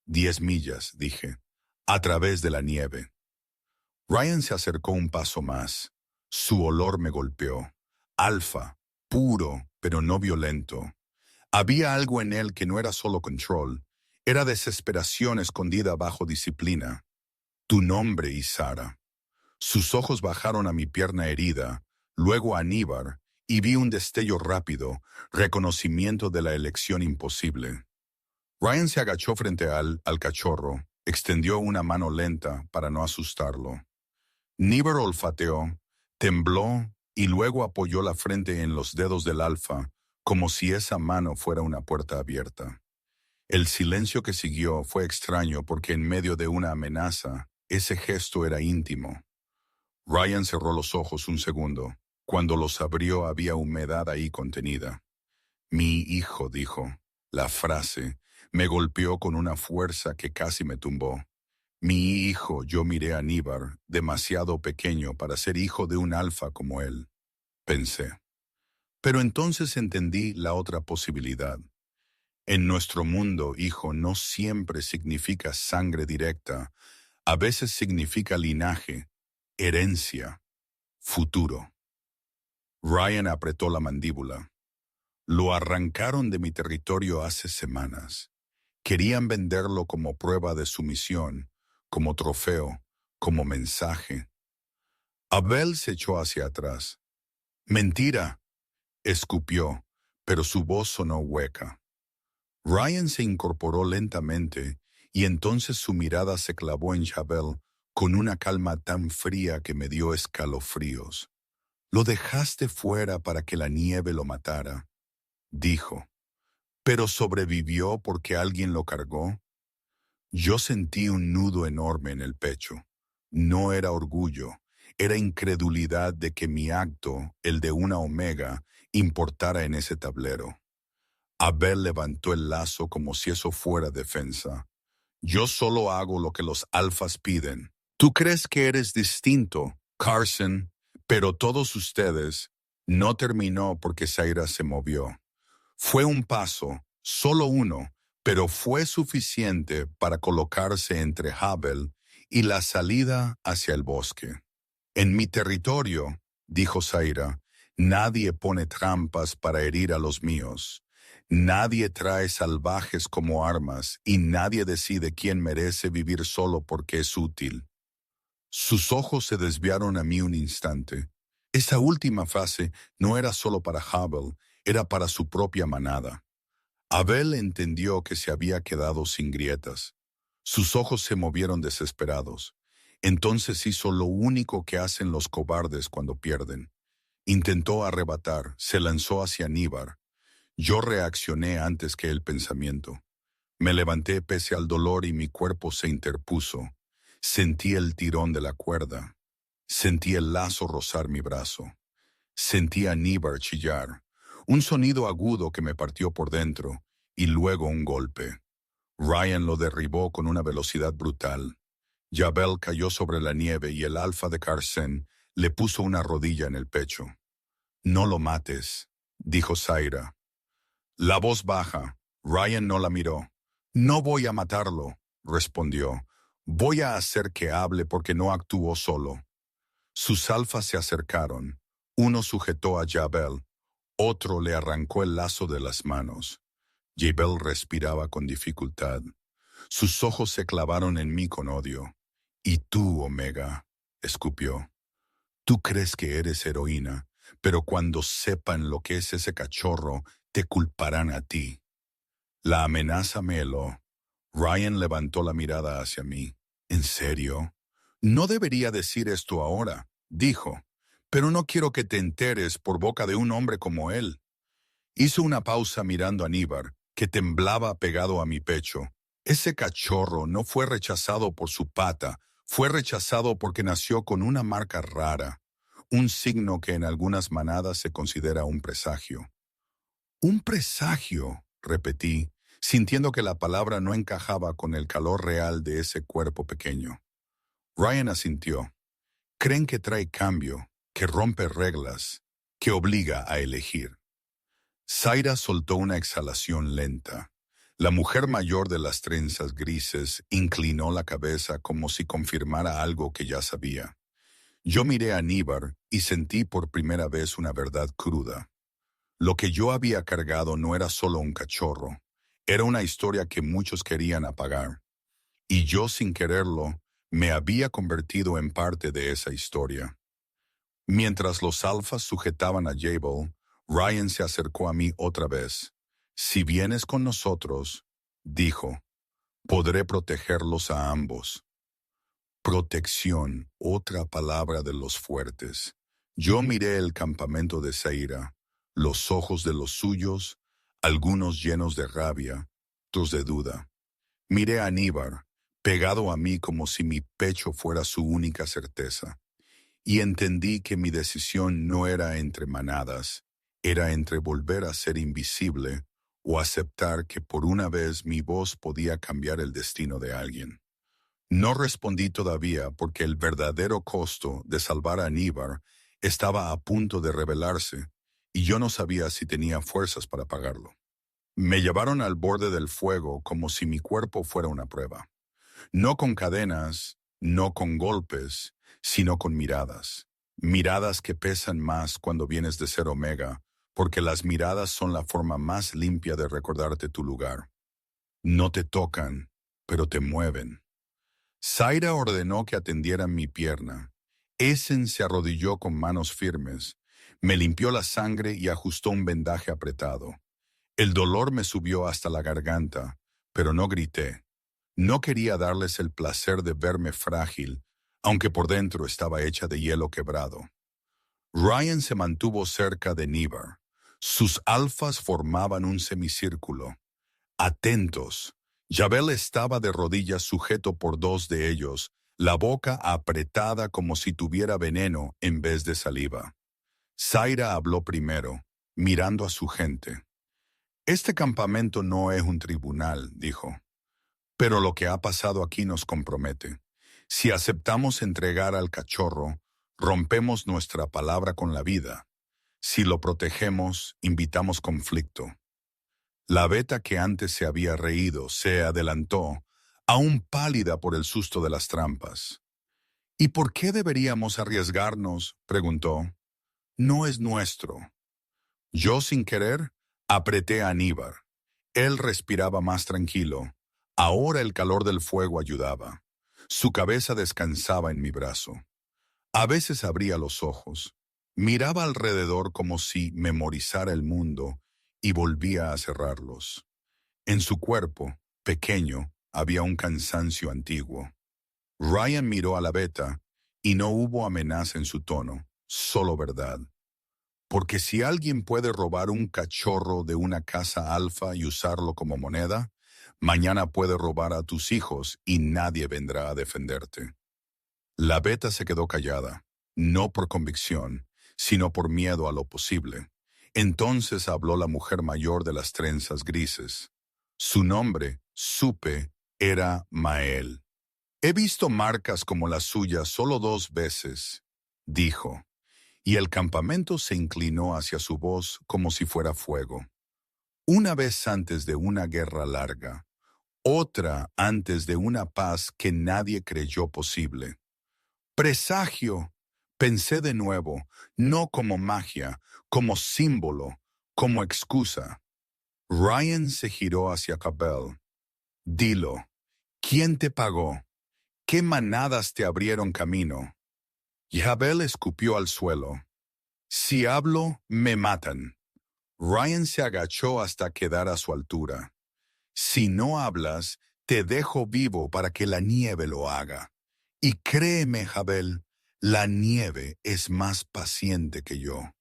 10 millas, dije, a través de la nieve. Ryan se acercó un paso más. Su olor me golpeó. Alfa, puro, pero no violento. Había algo en él que no era solo control, era desesperación escondida bajo disciplina. Tu nombre, Isara. Sus ojos bajaron a mi pierna herida, luego a Níbar, y vi un destello rápido, reconocimiento de la elección imposible. Ryan se agachó frente al cachorro, extendió una mano lenta para no asustarlo. Níbar olfateó, tembló y luego apoyó la frente en los dedos del alfa, como si esa mano fuera una puerta abierta. El silencio que siguió fue extraño porque en medio de una amenaza, ese gesto era íntimo. Ryan cerró los ojos un segundo. Cuando los abrió había humedad ahí contenida. Mi hijo, dijo. La frase me golpeó con una fuerza que casi me tumbó. Mi hijo, yo miré a Níbar, demasiado pequeño para ser hijo de un alfa como él, pensé. Pero entonces entendí la otra posibilidad. En nuestro mundo, hijo no siempre significa sangre directa, a veces significa linaje, herencia, futuro. Ryan apretó la mandíbula. Lo arrancaron de mi territorio hace semanas. Querían venderlo como prueba de sumisión, como trofeo, como mensaje. Abel se echó hacia atrás. Mentira, escupió, pero su voz sonó hueca. Ryan se incorporó lentamente y entonces su mirada se clavó en Jabel con una calma tan fría que me dio escalofríos. Lo dejaste fuera para que la nieve lo matara, dijo. ¿Pero sobrevivió porque alguien lo cargó? Yo sentí un nudo enorme en el pecho. No era orgullo, era incredulidad de que mi acto, el de una omega, importara en ese tablero. Abel levantó el lazo como si eso fuera defensa. Yo solo hago lo que los alfas piden. Tú crees que eres distinto, Carson, pero todos ustedes. No terminó porque Zaira se movió. Fue un paso, solo uno, pero fue suficiente para colocarse entre Abel y la salida hacia el bosque. En mi territorio, dijo Zaira, nadie pone trampas para herir a los míos. Nadie trae salvajes como armas y nadie decide quién merece vivir solo porque es útil. Sus ojos se desviaron a mí un instante. Esa última frase no era solo para Hubble, era para su propia manada. Abel entendió que se había quedado sin grietas. Sus ojos se movieron desesperados. Entonces hizo lo único que hacen los cobardes cuando pierden. Intentó arrebatar, se lanzó hacia Aníbar. Yo reaccioné antes que el pensamiento. Me levanté pese al dolor y mi cuerpo se interpuso. Sentí el tirón de la cuerda. Sentí el lazo rozar mi brazo. Sentí a Aníbar chillar. Un sonido agudo que me partió por dentro, y luego un golpe. Ryan lo derribó con una velocidad brutal. Jabel cayó sobre la nieve y el alfa de Carsen le puso una rodilla en el pecho. «No lo mates», dijo Zaira. La voz baja. Ryan no la miró. «No voy a matarlo», respondió. «Voy a hacer que hable porque no actuó solo». Sus alfas se acercaron. Uno sujetó a Jabel. Otro le arrancó el lazo de las manos. Jabel respiraba con dificultad. Sus ojos se clavaron en mí con odio. «Y tú, Omega», escupió. «Tú crees que eres heroína, pero cuando sepan lo que es ese cachorro, te culparán a ti». La amenaza me heló. Ryan levantó la mirada hacia mí. «¿En serio? No debería decir esto ahora», dijo, «pero no quiero que te enteres por boca de un hombre como él». Hizo una pausa mirando a Aníbar, que temblaba pegado a mi pecho. Ese cachorro no fue rechazado por su pata, fue rechazado porque nació con una marca rara, un signo que en algunas manadas se considera un presagio. «Un presagio», repetí, sintiendo que la palabra no encajaba con el calor real de ese cuerpo pequeño. Ryan asintió. «Creen que trae cambio, que rompe reglas, que obliga a elegir». Zaira soltó una exhalación lenta. La mujer mayor de las trenzas grises inclinó la cabeza como si confirmara algo que ya sabía. Yo miré a Aníbar y sentí por primera vez una verdad cruda. Lo que yo había cargado no era solo un cachorro, era una historia que muchos querían apagar. Y yo, sin quererlo, me había convertido en parte de esa historia. Mientras los alfas sujetaban a Jabel, Ryan se acercó a mí otra vez. «Si vienes con nosotros», dijo, «podré protegerlos a ambos». Protección, otra palabra de los fuertes. Yo miré el campamento de Zaira, los ojos de los suyos, algunos llenos de rabia, otros de duda. Miré a Aníbar, pegado a mí como si mi pecho fuera su única certeza, y entendí que mi decisión no era entre manadas, era entre volver a ser invisible o aceptar que por una vez mi voz podía cambiar el destino de alguien. No respondí todavía porque el verdadero costo de salvar a Aníbar estaba a punto de revelarse y yo no sabía si tenía fuerzas para pagarlo. Me llevaron al borde del fuego como si mi cuerpo fuera una prueba. No con cadenas, no con golpes, sino con miradas. Miradas que pesan más cuando vienes de ser Omega, porque las miradas son la forma más limpia de recordarte tu lugar. No te tocan, pero te mueven. Zaira ordenó que atendieran mi pierna. Essen se arrodilló con manos firmes, me limpió la sangre y ajustó un vendaje apretado. El dolor me subió hasta la garganta, pero no grité. No quería darles el placer de verme frágil, aunque por dentro estaba hecha de hielo quebrado. Ryan se mantuvo cerca de Aníbar. Sus alfas formaban un semicírculo. Atentos. Jabel estaba de rodillas sujeto por dos de ellos, la boca apretada como si tuviera veneno en vez de saliva. Zaira habló primero, mirando a su gente. «Este campamento no es un tribunal», dijo. «Pero lo que ha pasado aquí nos compromete. Si aceptamos entregar al cachorro, rompemos nuestra palabra con la vida. Si lo protegemos, invitamos conflicto». La beta que antes se había reído se adelantó, aún pálida por el susto de las trampas. ¿Y por qué deberíamos arriesgarnos?, preguntó. No es nuestro. Yo, sin querer, apreté a Aníbar. Él respiraba más tranquilo. Ahora el calor del fuego ayudaba. Su cabeza descansaba en mi brazo. A veces abría los ojos. Miraba alrededor como si memorizara el mundo y volvía a cerrarlos. En su cuerpo, pequeño, había un cansancio antiguo. Ryan miró a la beta y no hubo amenaza en su tono, solo verdad. Porque si alguien puede robar un cachorro de una casa alfa y usarlo como moneda, mañana puede robar a tus hijos y nadie vendrá a defenderte. La beta se quedó callada, no por convicción, sino por miedo a lo posible. Entonces habló la mujer mayor de las trenzas grises. Su nombre, supe, era Mael. He visto marcas como la suya solo 2 veces, dijo, y el campamento se inclinó hacia su voz como si fuera fuego. Una vez antes de una guerra larga, otra antes de una paz que nadie creyó posible. Presagio, pensé de nuevo, no como magia, como símbolo, como excusa. Ryan se giró hacia Cabell. Dilo, ¿quién te pagó? ¿Qué manadas te abrieron camino? Y Abel escupió al suelo. Si hablo, me matan. Ryan se agachó hasta quedar a su altura. Si no hablas, te dejo vivo para que la nieve lo haga. Y créeme, Abel, la nieve es más paciente que yo.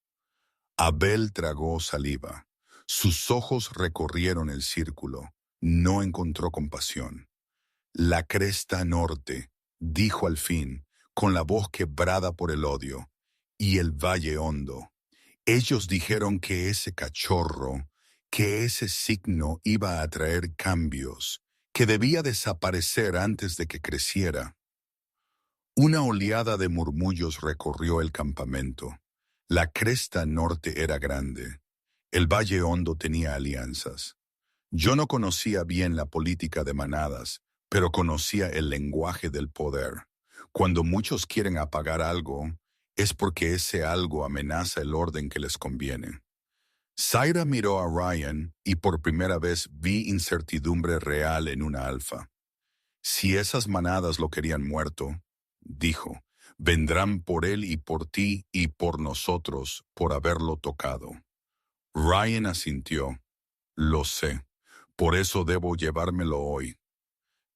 Abel tragó saliva. Sus ojos recorrieron el círculo. No encontró compasión. La cresta norte, dijo al fin, con la voz quebrada por el odio, y el valle hondo. Ellos dijeron que ese cachorro, que ese signo iba a traer cambios, que debía desaparecer antes de que creciera. Una oleada de murmullos recorrió el campamento. La cresta norte era grande. El valle hondo tenía alianzas. Yo no conocía bien la política de manadas, pero conocía el lenguaje del poder. Cuando muchos quieren apagar algo, es porque ese algo amenaza el orden que les conviene. Zaira miró a Ryan y por primera vez vi incertidumbre real en una alfa. Si esas manadas lo querían muerto, dijo, vendrán por él y por ti y por nosotros por haberlo tocado. Ryan asintió. Lo sé. Por eso debo llevármelo hoy.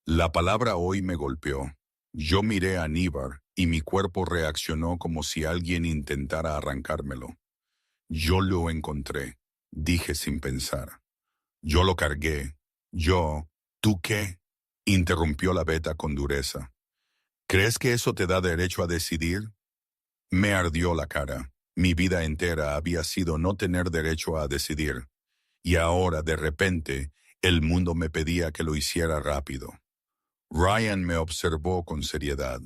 La palabra hoy me golpeó. Yo miré a Aníbar y mi cuerpo reaccionó como si alguien intentara arrancármelo. Yo lo encontré, dije sin pensar. Yo lo cargué. ¿Tú qué? Interrumpió la beta con dureza. ¿Crees que eso te da derecho a decidir? Me ardió la cara. Mi vida entera había sido no tener derecho a decidir. Y ahora, de repente, el mundo me pedía que lo hiciera rápido. Ryan me observó con seriedad.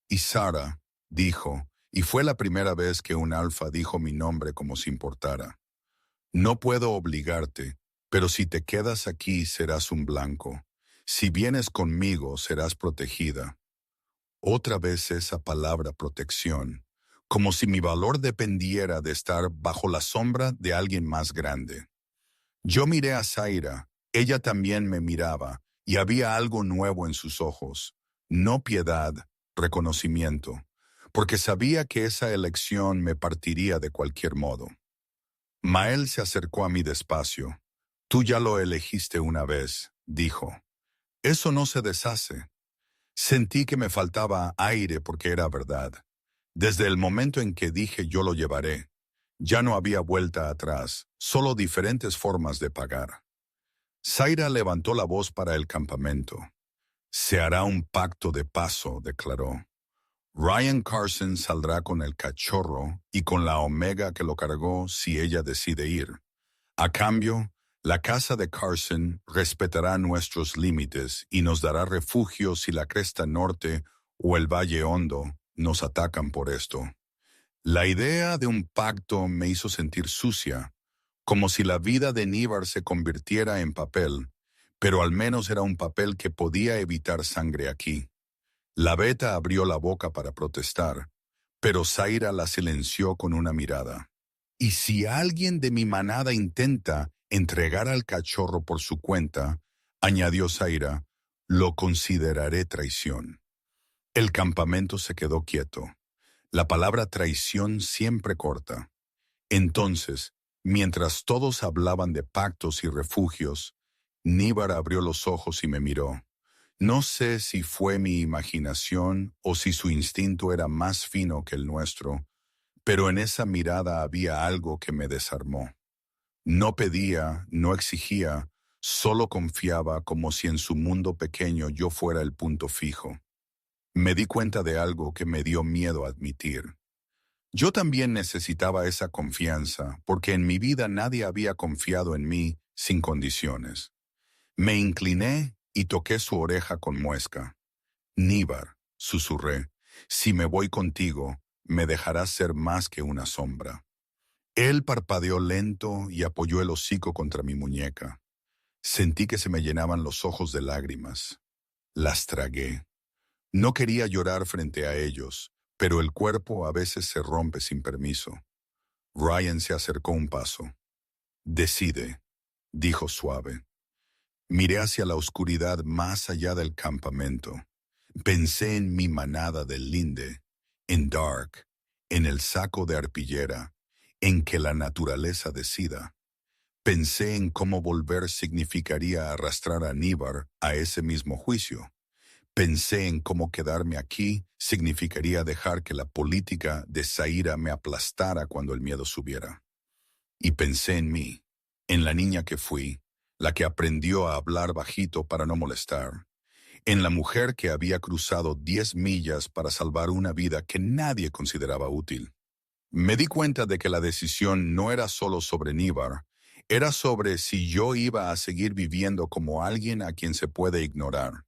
Y Sara, dijo, y fue la primera vez que un alfa dijo mi nombre como si importara. No puedo obligarte, pero si te quedas aquí serás un blanco. Si vienes conmigo serás protegida. Otra vez esa palabra protección, como si mi valor dependiera de estar bajo la sombra de alguien más grande. Yo miré a Zaira, ella también me miraba, y había algo nuevo en sus ojos, no piedad, reconocimiento, porque sabía que esa elección me partiría de cualquier modo. Mael se acercó a mí despacio. Tú ya lo elegiste una vez, dijo. Eso no se deshace. Sentí que me faltaba aire porque era verdad. Desde el momento en que dije yo lo llevaré, ya no había vuelta atrás, solo diferentes formas de pagar. Zaira levantó la voz para el campamento. Se hará un pacto de paso, declaró. Ryan Carson saldrá con el cachorro y con la omega que lo cargó si ella decide ir. A cambio, la casa de Carson respetará nuestros límites y nos dará refugio si la cresta norte o el valle hondo nos atacan por esto. La idea de un pacto me hizo sentir sucia, como si la vida de Níbar se convirtiera en papel, pero al menos era un papel que podía evitar sangre aquí. La beta abrió la boca para protestar, pero Zaira la silenció con una mirada. Y si alguien de mi manada intenta entregar al cachorro por su cuenta, añadió Zaira, lo consideraré traición. El campamento se quedó quieto. La palabra traición siempre corta. Entonces, mientras todos hablaban de pactos y refugios, Níbar abrió los ojos y me miró. No sé si fue mi imaginación o si su instinto era más fino que el nuestro, pero en esa mirada había algo que me desarmó. No pedía, no exigía, solo confiaba como si en su mundo pequeño yo fuera el punto fijo. Me di cuenta de algo que me dio miedo admitir. Yo también necesitaba esa confianza, porque en mi vida nadie había confiado en mí sin condiciones. Me incliné y toqué su oreja con muesca. Níbar, susurré, si me voy contigo, me dejarás ser más que una sombra. Él parpadeó lento y apoyó el hocico contra mi muñeca. Sentí que se me llenaban los ojos de lágrimas. Las tragué. No quería llorar frente a ellos, pero el cuerpo a veces se rompe sin permiso. Ryan se acercó un paso. Decide, dijo suave. Miré hacia la oscuridad más allá del campamento. Pensé en mi manada del Linde, en Dark, en el saco de arpillera, en que la naturaleza decida. Pensé en cómo volver significaría arrastrar a Níbar a ese mismo juicio. Pensé en cómo quedarme aquí significaría dejar que la política de Zaira me aplastara cuando el miedo subiera. Y pensé en mí, en la niña que fui, la que aprendió a hablar bajito para no molestar, en la mujer que había cruzado 10 millas para salvar una vida que nadie consideraba útil. Me di cuenta de que la decisión no era solo sobre Níbar, era sobre si yo iba a seguir viviendo como alguien a quien se puede ignorar.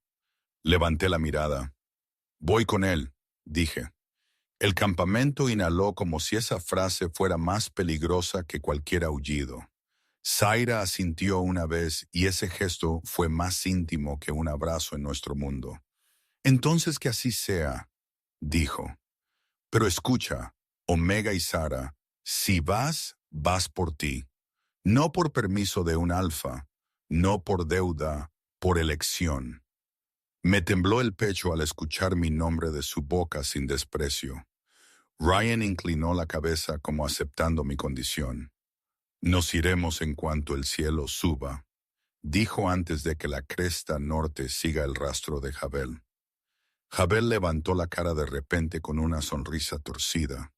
Levanté la mirada. Voy con él, dije. El campamento inhaló como si esa frase fuera más peligrosa que cualquier aullido. Zaira asintió una vez y ese gesto fue más íntimo que un abrazo en nuestro mundo. Entonces que así sea, dijo. Pero escucha, Omega y Sara, si vas, vas por ti. No por permiso de un alfa, no por deuda, por elección. Me tembló el pecho al escuchar mi nombre de su boca sin desprecio. Ryan inclinó la cabeza como aceptando mi condición. Nos iremos en cuanto el cielo suba, dijo antes de que la cresta norte siga el rastro de Jabel. Jabel levantó la cara de repente con una sonrisa torcida.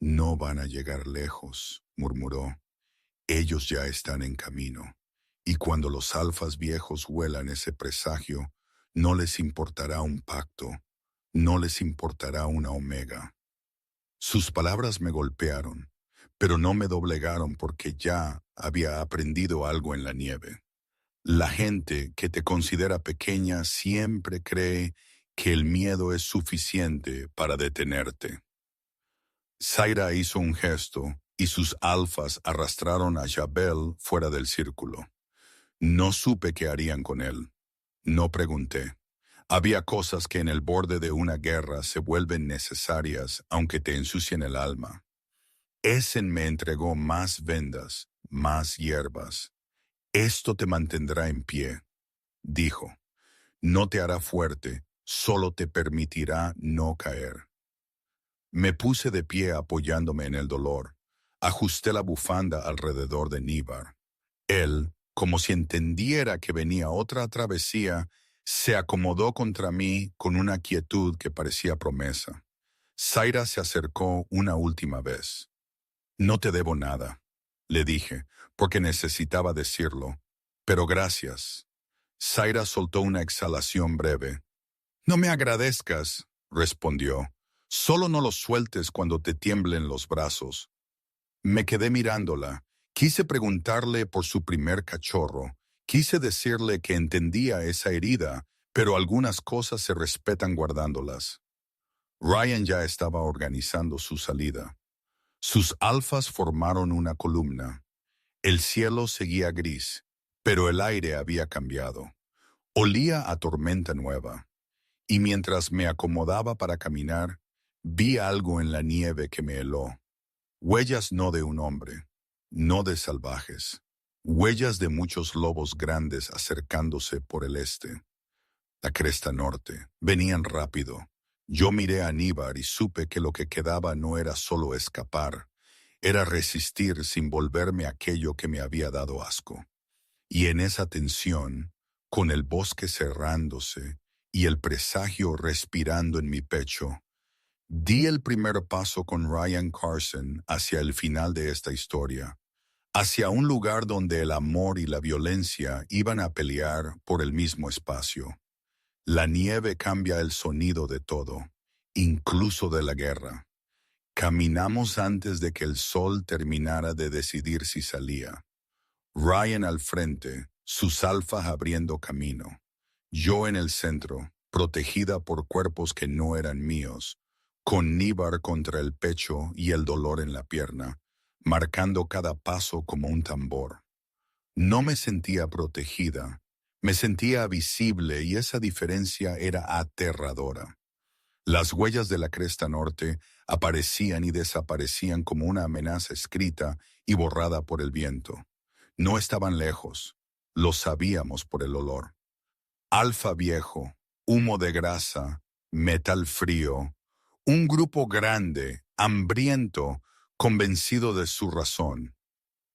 No van a llegar lejos, murmuró. Ellos ya están en camino, y cuando los alfas viejos huelan ese presagio, no les importará un pacto, no les importará una omega. Sus palabras me golpearon, pero no me doblegaron porque ya había aprendido algo en la nieve. La gente que te considera pequeña siempre cree que el miedo es suficiente para detenerte. Zaira hizo un gesto y sus alfas arrastraron a Jabel fuera del círculo. No supe qué harían con él. No pregunté. Había cosas que en el borde de una guerra se vuelven necesarias aunque te ensucien el alma. Essen me entregó más vendas, más hierbas. Esto te mantendrá en pie, dijo. No te hará fuerte, solo te permitirá no caer. Me puse de pie apoyándome en el dolor. Ajusté la bufanda alrededor de Níbar. Él, como si entendiera que venía otra travesía, se acomodó contra mí con una quietud que parecía promesa. Zaira se acercó una última vez. No te debo nada, le dije, porque necesitaba decirlo. Pero gracias. Zaira soltó una exhalación breve. No me agradezcas, respondió. Solo no lo sueltes cuando te tiemblen los brazos. Me quedé mirándola. Quise preguntarle por su primer cachorro. Quise decirle que entendía esa herida, pero algunas cosas se respetan guardándolas. Ryan ya estaba organizando su salida. Sus alfas formaron una columna. El cielo seguía gris, Pero el aire había cambiado. Olía a tormenta nueva. Y mientras me acomodaba para caminar, vi algo en la nieve que me heló. Huellas no de un hombre, no de salvajes. Huellas de muchos lobos grandes acercándose por el este. La cresta norte. Venían rápido. Yo miré a Aníbar y supe que lo que quedaba no era solo escapar, era resistir sin volverme aquello que me había dado asco. Y en esa tensión, con el bosque cerrándose y el presagio respirando en mi pecho, di el primer paso con Ryan Carson hacia el final de esta historia, hacia un lugar donde el amor y la violencia iban a pelear por el mismo espacio. La nieve cambia el sonido de todo, incluso de la guerra. Caminamos antes de que el sol terminara de decidir si salía. Ryan al frente, sus alfas abriendo camino. Yo en el centro, protegida por cuerpos que no eran míos, con Níbar contra el pecho y el dolor en la pierna, marcando cada paso como un tambor. No me sentía protegida, me sentía visible y esa diferencia era aterradora. Las huellas de la cresta norte aparecían y desaparecían como una amenaza escrita y borrada por el viento. No estaban lejos, lo sabíamos por el olor. Alfa viejo, humo de grasa, metal frío, un grupo grande, hambriento, convencido de su razón.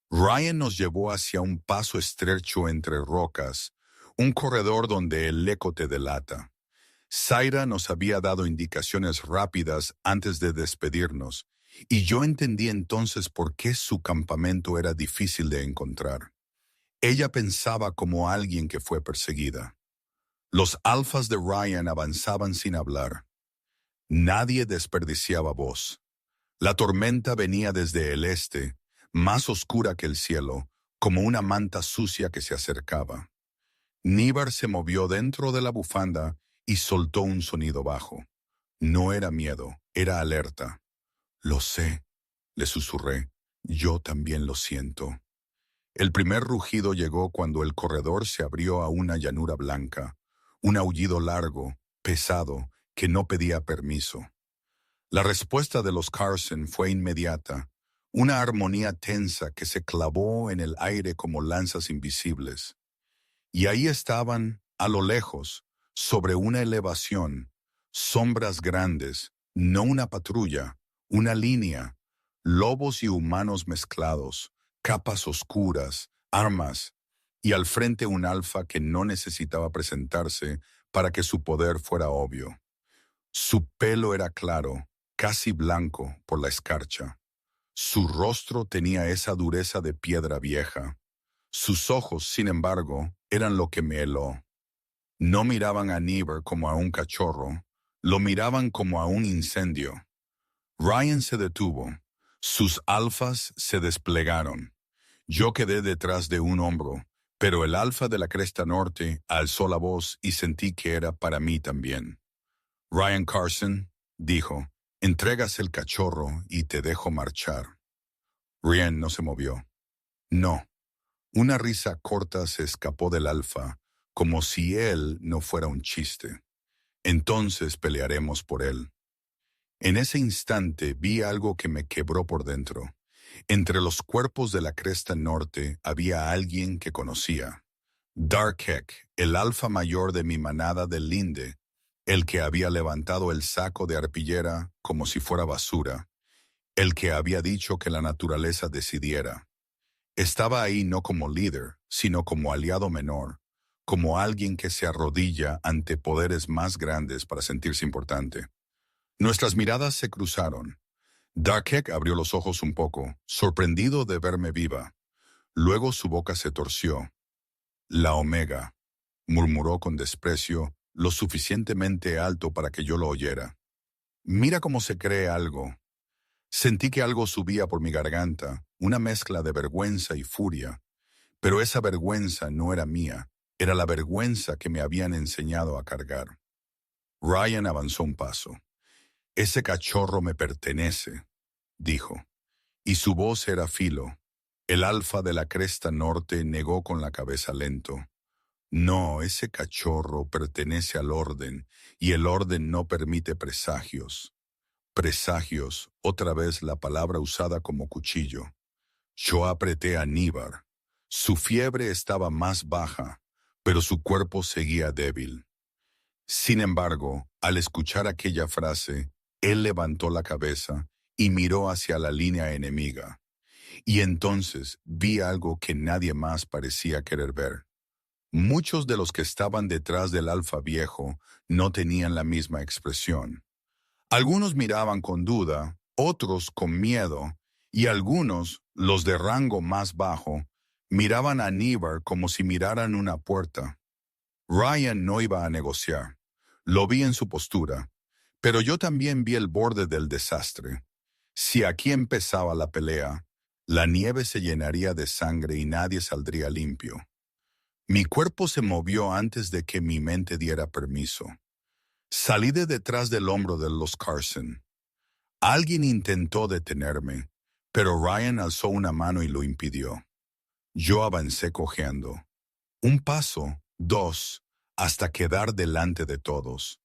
Ryan nos llevó hacia un paso estrecho entre rocas, un corredor donde el eco te delata. Zaira nos había dado indicaciones rápidas antes de despedirnos, y yo entendí entonces por qué su campamento era difícil de encontrar. Ella pensaba como alguien que fue perseguida. Los alfas de Ryan avanzaban sin hablar. Nadie desperdiciaba voz. La tormenta venía desde el este, más oscura que el cielo, como una manta sucia que se acercaba. Níbar se movió dentro de la bufanda y soltó un sonido bajo. No era miedo, era alerta. Lo sé, le susurré. Yo también lo siento. El primer rugido llegó cuando el corredor se abrió a una llanura blanca, un aullido largo, pesado, que no pedía permiso. La respuesta de los Carson fue inmediata, una armonía tensa que se clavó en el aire como lanzas invisibles. Y ahí estaban, a lo lejos, sobre una elevación, sombras grandes, no una patrulla, una línea, lobos y humanos mezclados, capas oscuras, armas, y al frente un alfa que no necesitaba presentarse para que su poder fuera obvio. Su pelo era claro, casi blanco por la escarcha. Su rostro tenía esa dureza de piedra vieja. Sus ojos, sin embargo, eran lo que me heló. No miraban a Níbar como a un cachorro, lo miraban como a un incendio. Ryan se detuvo. Sus alfas se desplegaron. Yo quedé detrás de un hombro, pero el alfa de la cresta norte alzó la voz y sentí que era para mí también. Ryan Carson dijo, entregas el cachorro y te dejo marchar. Ryan no se movió. No. Una risa corta se escapó del alfa, como si él no fuera un chiste. Entonces pelearemos por él. En ese instante vi algo que me quebró por dentro. Entre los cuerpos de la cresta norte había alguien que conocía. Darkhek, el alfa mayor de mi manada del Linde, el que había levantado el saco de arpillera como si fuera basura, el que había dicho que la naturaleza decidiera. Estaba ahí no como líder, sino como aliado menor, como alguien que se arrodilla ante poderes más grandes para sentirse importante. Nuestras miradas se cruzaron. Darkhek abrió los ojos un poco, sorprendido de verme viva. Luego su boca se torció. La Omega, murmuró con desprecio, lo suficientemente alto para que yo lo oyera. Mira cómo se cree algo. Sentí que algo subía por mi garganta, una mezcla de vergüenza y furia. Pero esa vergüenza no era mía, era la vergüenza que me habían enseñado a cargar. Ryan avanzó un paso. Ese cachorro me pertenece, dijo, y su voz era filo. El alfa de la cresta norte negó con la cabeza lento. No, ese cachorro pertenece al orden, y el orden no permite presagios. Presagios, otra vez la palabra usada como cuchillo. Yo apreté a Níbar. Su fiebre estaba más baja, pero su cuerpo seguía débil. Sin embargo, al escuchar aquella frase, él levantó la cabeza y miró hacia la línea enemiga. Y entonces vi algo que nadie más parecía querer ver. Muchos de los que estaban detrás del alfa viejo no tenían la misma expresión. Algunos miraban con duda, otros con miedo, y algunos, los de rango más bajo, miraban a Níbar como si miraran una puerta. Ryan no iba a negociar. Lo vi en su postura, pero yo también vi el borde del desastre. Si aquí empezaba la pelea, la nieve se llenaría de sangre y nadie saldría limpio. Mi cuerpo se movió antes de que mi mente diera permiso. Salí de detrás del hombro de los Carson. Alguien intentó detenerme, pero Ryan alzó una mano y lo impidió. Yo avancé cojeando. Un paso, dos, hasta quedar delante de todos.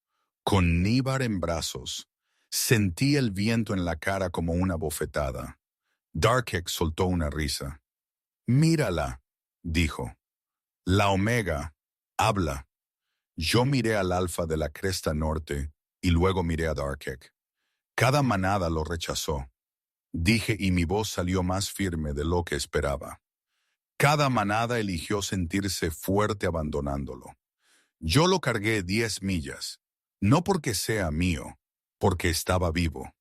Con Níbar en brazos, sentí el viento en la cara como una bofetada. Darkhek soltó una risa. «Mírala», dijo. «La Omega, habla». Yo miré al alfa de la cresta norte y luego miré a Darkhek. Cada manada lo rechazó. Dije y mi voz salió más firme de lo que esperaba. Cada manada eligió sentirse fuerte abandonándolo. Yo lo cargué 10 millas, no porque sea mío, porque estaba vivo.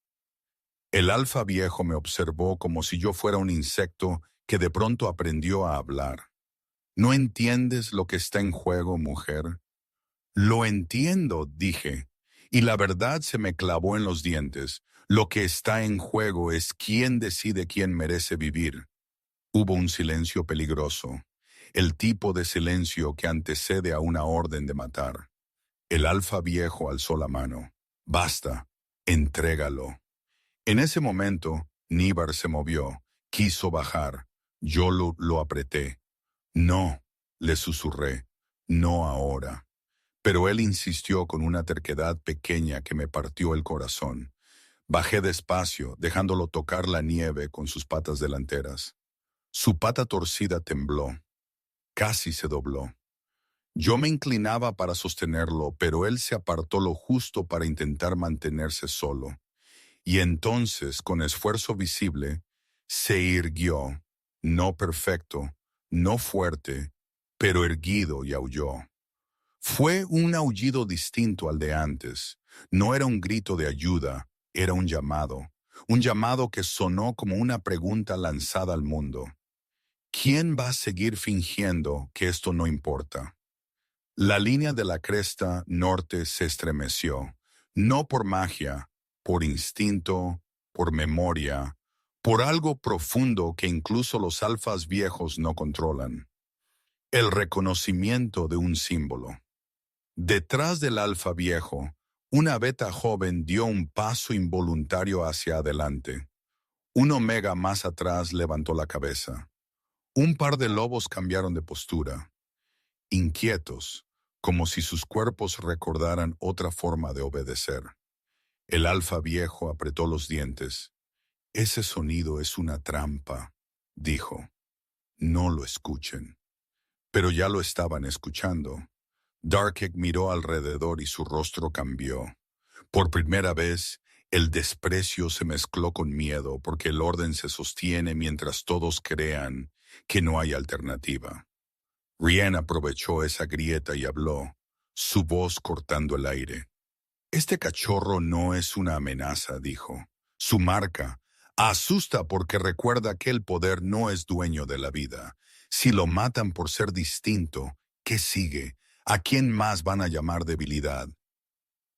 El alfa viejo me observó como si yo fuera un insecto que de pronto aprendió a hablar. ¿No entiendes lo que está en juego, mujer? Lo entiendo, dije, y la verdad se me clavó en los dientes. Lo que está en juego es quién decide quién merece vivir. Hubo un silencio peligroso, el tipo de silencio que antecede a una orden de matar. El alfa viejo alzó la mano. «Basta, entrégalo». En ese momento, Níbar se movió, quiso bajar. Yo lo apreté. «No», le susurré, «no ahora». Pero él insistió con una terquedad pequeña que me partió el corazón. Bajé despacio, dejándolo tocar la nieve con sus patas delanteras. Su pata torcida tembló. Casi se dobló. Yo me inclinaba para sostenerlo, pero él se apartó lo justo para intentar mantenerse solo. Y entonces, con esfuerzo visible, se irguió, no perfecto, no fuerte, pero erguido y aulló. Fue un aullido distinto al de antes. No era un grito de ayuda, era un llamado que sonó como una pregunta lanzada al mundo. ¿Quién va a seguir fingiendo que esto no importa? La línea de la cresta norte se estremeció, no por magia, por instinto, por memoria, por algo profundo que incluso los alfas viejos no controlan. El reconocimiento de un símbolo. Detrás del alfa viejo, una beta joven dio un paso involuntario hacia adelante. Un omega más atrás levantó la cabeza. Un par de lobos cambiaron de postura, inquietos, como si sus cuerpos recordaran otra forma de obedecer. El alfa viejo apretó los dientes. «Ese sonido es una trampa», dijo. «No lo escuchen». Pero ya lo estaban escuchando. Darkhek miró alrededor y su rostro cambió. Por primera vez, el desprecio se mezcló con miedo porque el orden se sostiene mientras todos crean que no hay alternativa. Ryan aprovechó esa grieta y habló, su voz cortando el aire. «Este cachorro no es una amenaza», dijo. «Su marca asusta porque recuerda que el poder no es dueño de la vida. Si lo matan por ser distinto, ¿qué sigue? ¿A quién más van a llamar debilidad?»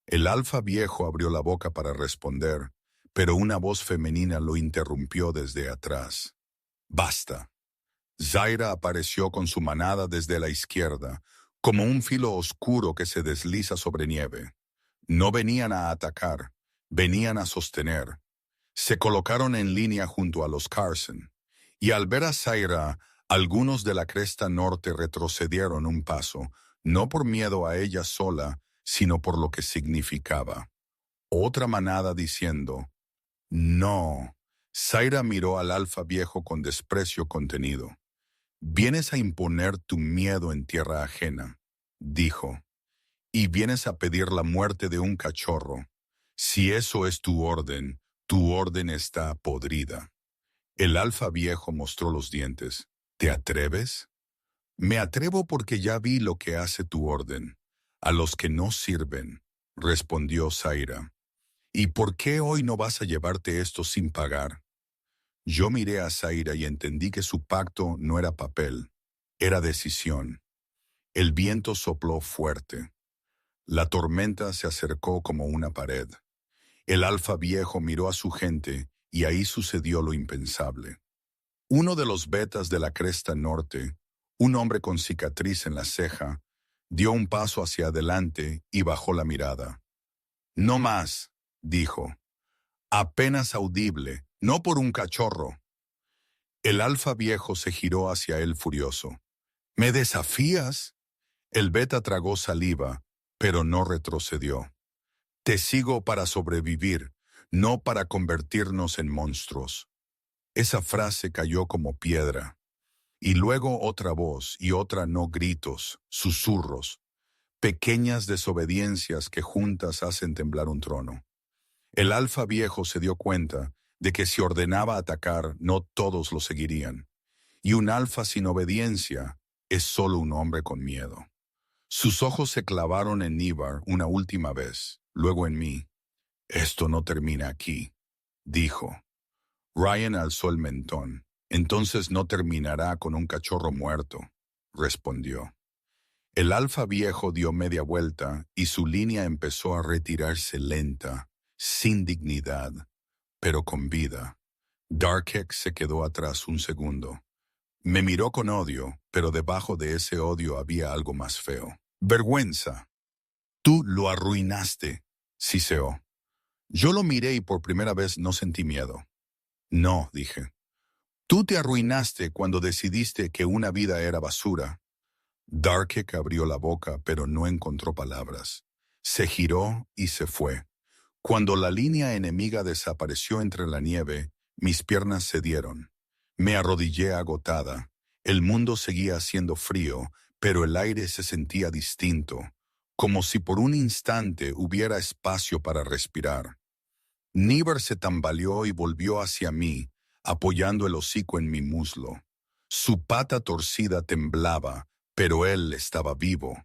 El alfa viejo abrió la boca para responder, pero una voz femenina lo interrumpió desde atrás. «Basta». Zaira apareció con su manada desde la izquierda, como un filo oscuro que se desliza sobre nieve. No venían a atacar, venían a sostener. Se colocaron en línea junto a los Carson, Y al ver a Zaira, algunos de la cresta norte retrocedieron un paso, no por miedo a ella sola, sino por lo que significaba. Otra manada diciendo, no. Zaira miró al alfa viejo con desprecio contenido. Vienes a imponer tu miedo en tierra ajena, dijo, y vienes a pedir la muerte de un cachorro. Si eso es tu orden está podrida. El alfa viejo mostró los dientes. ¿Te atreves? Me atrevo porque ya vi lo que hace tu orden. A los que no sirven, respondió Zaira. ¿Y por qué hoy no vas a llevarte esto sin pagar? Yo miré a Zaira y entendí que su pacto no era papel, era decisión. El viento sopló fuerte. La tormenta se acercó como una pared. El alfa viejo miró a su gente y ahí sucedió lo impensable. Uno de los betas de la cresta norte, un hombre con cicatriz en la ceja, dio un paso hacia adelante y bajó la mirada. No más, dijo. Apenas audible, no por un cachorro. El alfa viejo se giró hacia él furioso. ¿Me desafías? El beta tragó saliva, pero no retrocedió. Te sigo para sobrevivir, no para convertirnos en monstruos. Esa frase cayó como piedra. Y luego otra voz y otra no gritos, susurros, pequeñas desobediencias que juntas hacen temblar un trono. El alfa viejo se dio cuenta de que si ordenaba atacar, no todos lo seguirían. Y un alfa sin obediencia es solo un hombre con miedo. Sus ojos se clavaron en Nibar una última vez, luego en mí. Esto no termina aquí, dijo. Ryan alzó el mentón. Entonces no terminará con un cachorro muerto, respondió. El alfa viejo dio media vuelta y su línea empezó a retirarse lenta, sin dignidad, pero con vida. Darkex se quedó atrás un segundo. Me miró con odio, pero debajo de ese odio había algo más feo. Vergüenza. Tú lo arruinaste, siseó. Yo lo miré y por primera vez no sentí miedo. No, dije. Tú te arruinaste cuando decidiste que una vida era basura. Darkex abrió la boca, pero no encontró palabras. Se giró y se fue. Cuando la línea enemiga desapareció entre la nieve, mis piernas cedieron. Me arrodillé agotada. El mundo seguía haciendo frío, pero el aire se sentía distinto, como si por un instante hubiera espacio para respirar. Nibar se tambaleó y volvió hacia mí, apoyando el hocico en mi muslo. Su pata torcida temblaba, pero él estaba vivo.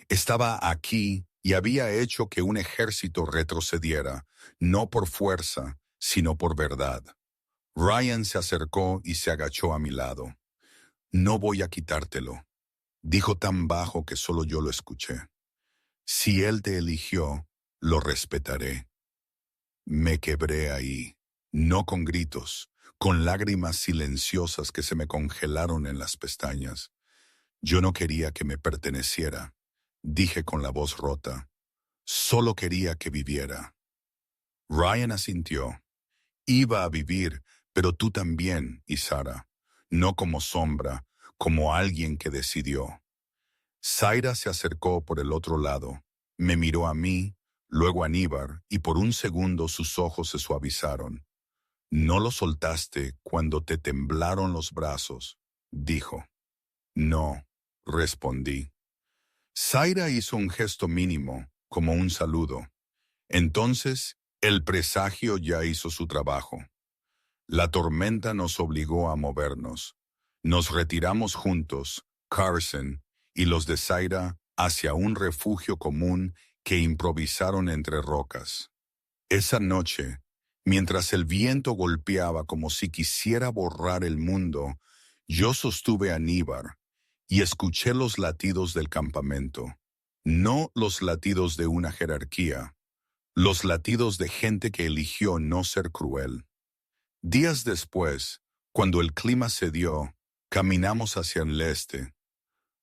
Estaba aquí y había hecho que un ejército retrocediera, no por fuerza, sino por verdad. Ryan se acercó y se agachó a mi lado. No voy a quitártelo, dijo tan bajo que solo yo lo escuché. Si él te eligió, lo respetaré. Me quebré ahí, no con gritos, con lágrimas silenciosas que se me congelaron en las pestañas. Yo no quería que me perteneciera, dije con la voz rota. Solo quería que viviera. Ryan asintió. Iba a vivir, pero tú también, Isara. No como sombra, como alguien que decidió. Zaira se acercó por el otro lado. Me miró a mí, luego a Nibar, y por un segundo sus ojos se suavizaron. No lo soltaste cuando te temblaron los brazos, dijo. No, respondí. Zaira hizo un gesto mínimo, como un saludo. Entonces, el presagio ya hizo su trabajo. La tormenta nos obligó a movernos. Nos retiramos juntos, Carson y los de Zaira, hacia un refugio común que improvisaron entre rocas. Esa noche, mientras el viento golpeaba como si quisiera borrar el mundo, yo sostuve a Nibar y escuché los latidos del campamento. No los latidos de una jerarquía, los latidos de gente que eligió no ser cruel. Días después, cuando el clima cedió, caminamos hacia el este.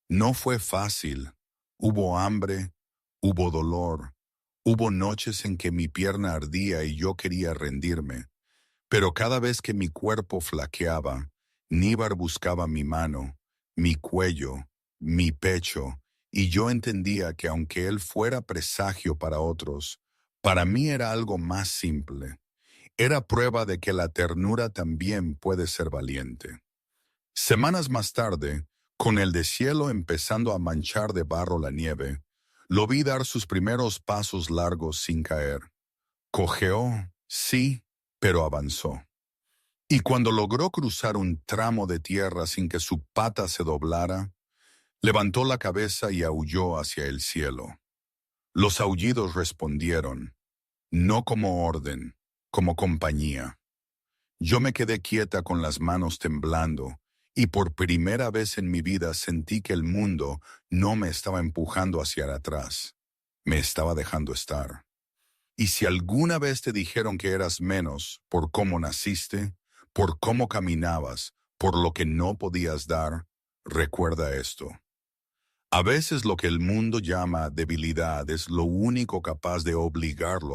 No fue fácil. Hubo hambre, hubo dolor, hubo noches en que mi pierna ardía y yo quería rendirme. Pero cada vez que mi cuerpo flaqueaba, Níbar buscaba mi mano, mi cuello, mi pecho, y yo entendía que aunque él fuera presagio para otros, para mí era algo más simple. Era prueba de que la ternura también puede ser valiente. Semanas más tarde, con el deshielo empezando a manchar de barro la nieve, lo vi dar sus primeros pasos largos sin caer. Cojeó, sí, pero avanzó. Y cuando logró cruzar un tramo de tierra sin que su pata se doblara, levantó la cabeza y aulló hacia el cielo. Los aullidos respondieron, no como orden, como compañía. Yo me quedé quieta con las manos temblando, y por primera vez en mi vida sentí que el mundo no me estaba empujando hacia atrás, me estaba dejando estar. Y si alguna vez te dijeron que eras menos por cómo naciste, por cómo caminabas, por lo que no podías dar, recuerda esto. A veces lo que el mundo llama debilidad es lo único capaz de obligarlo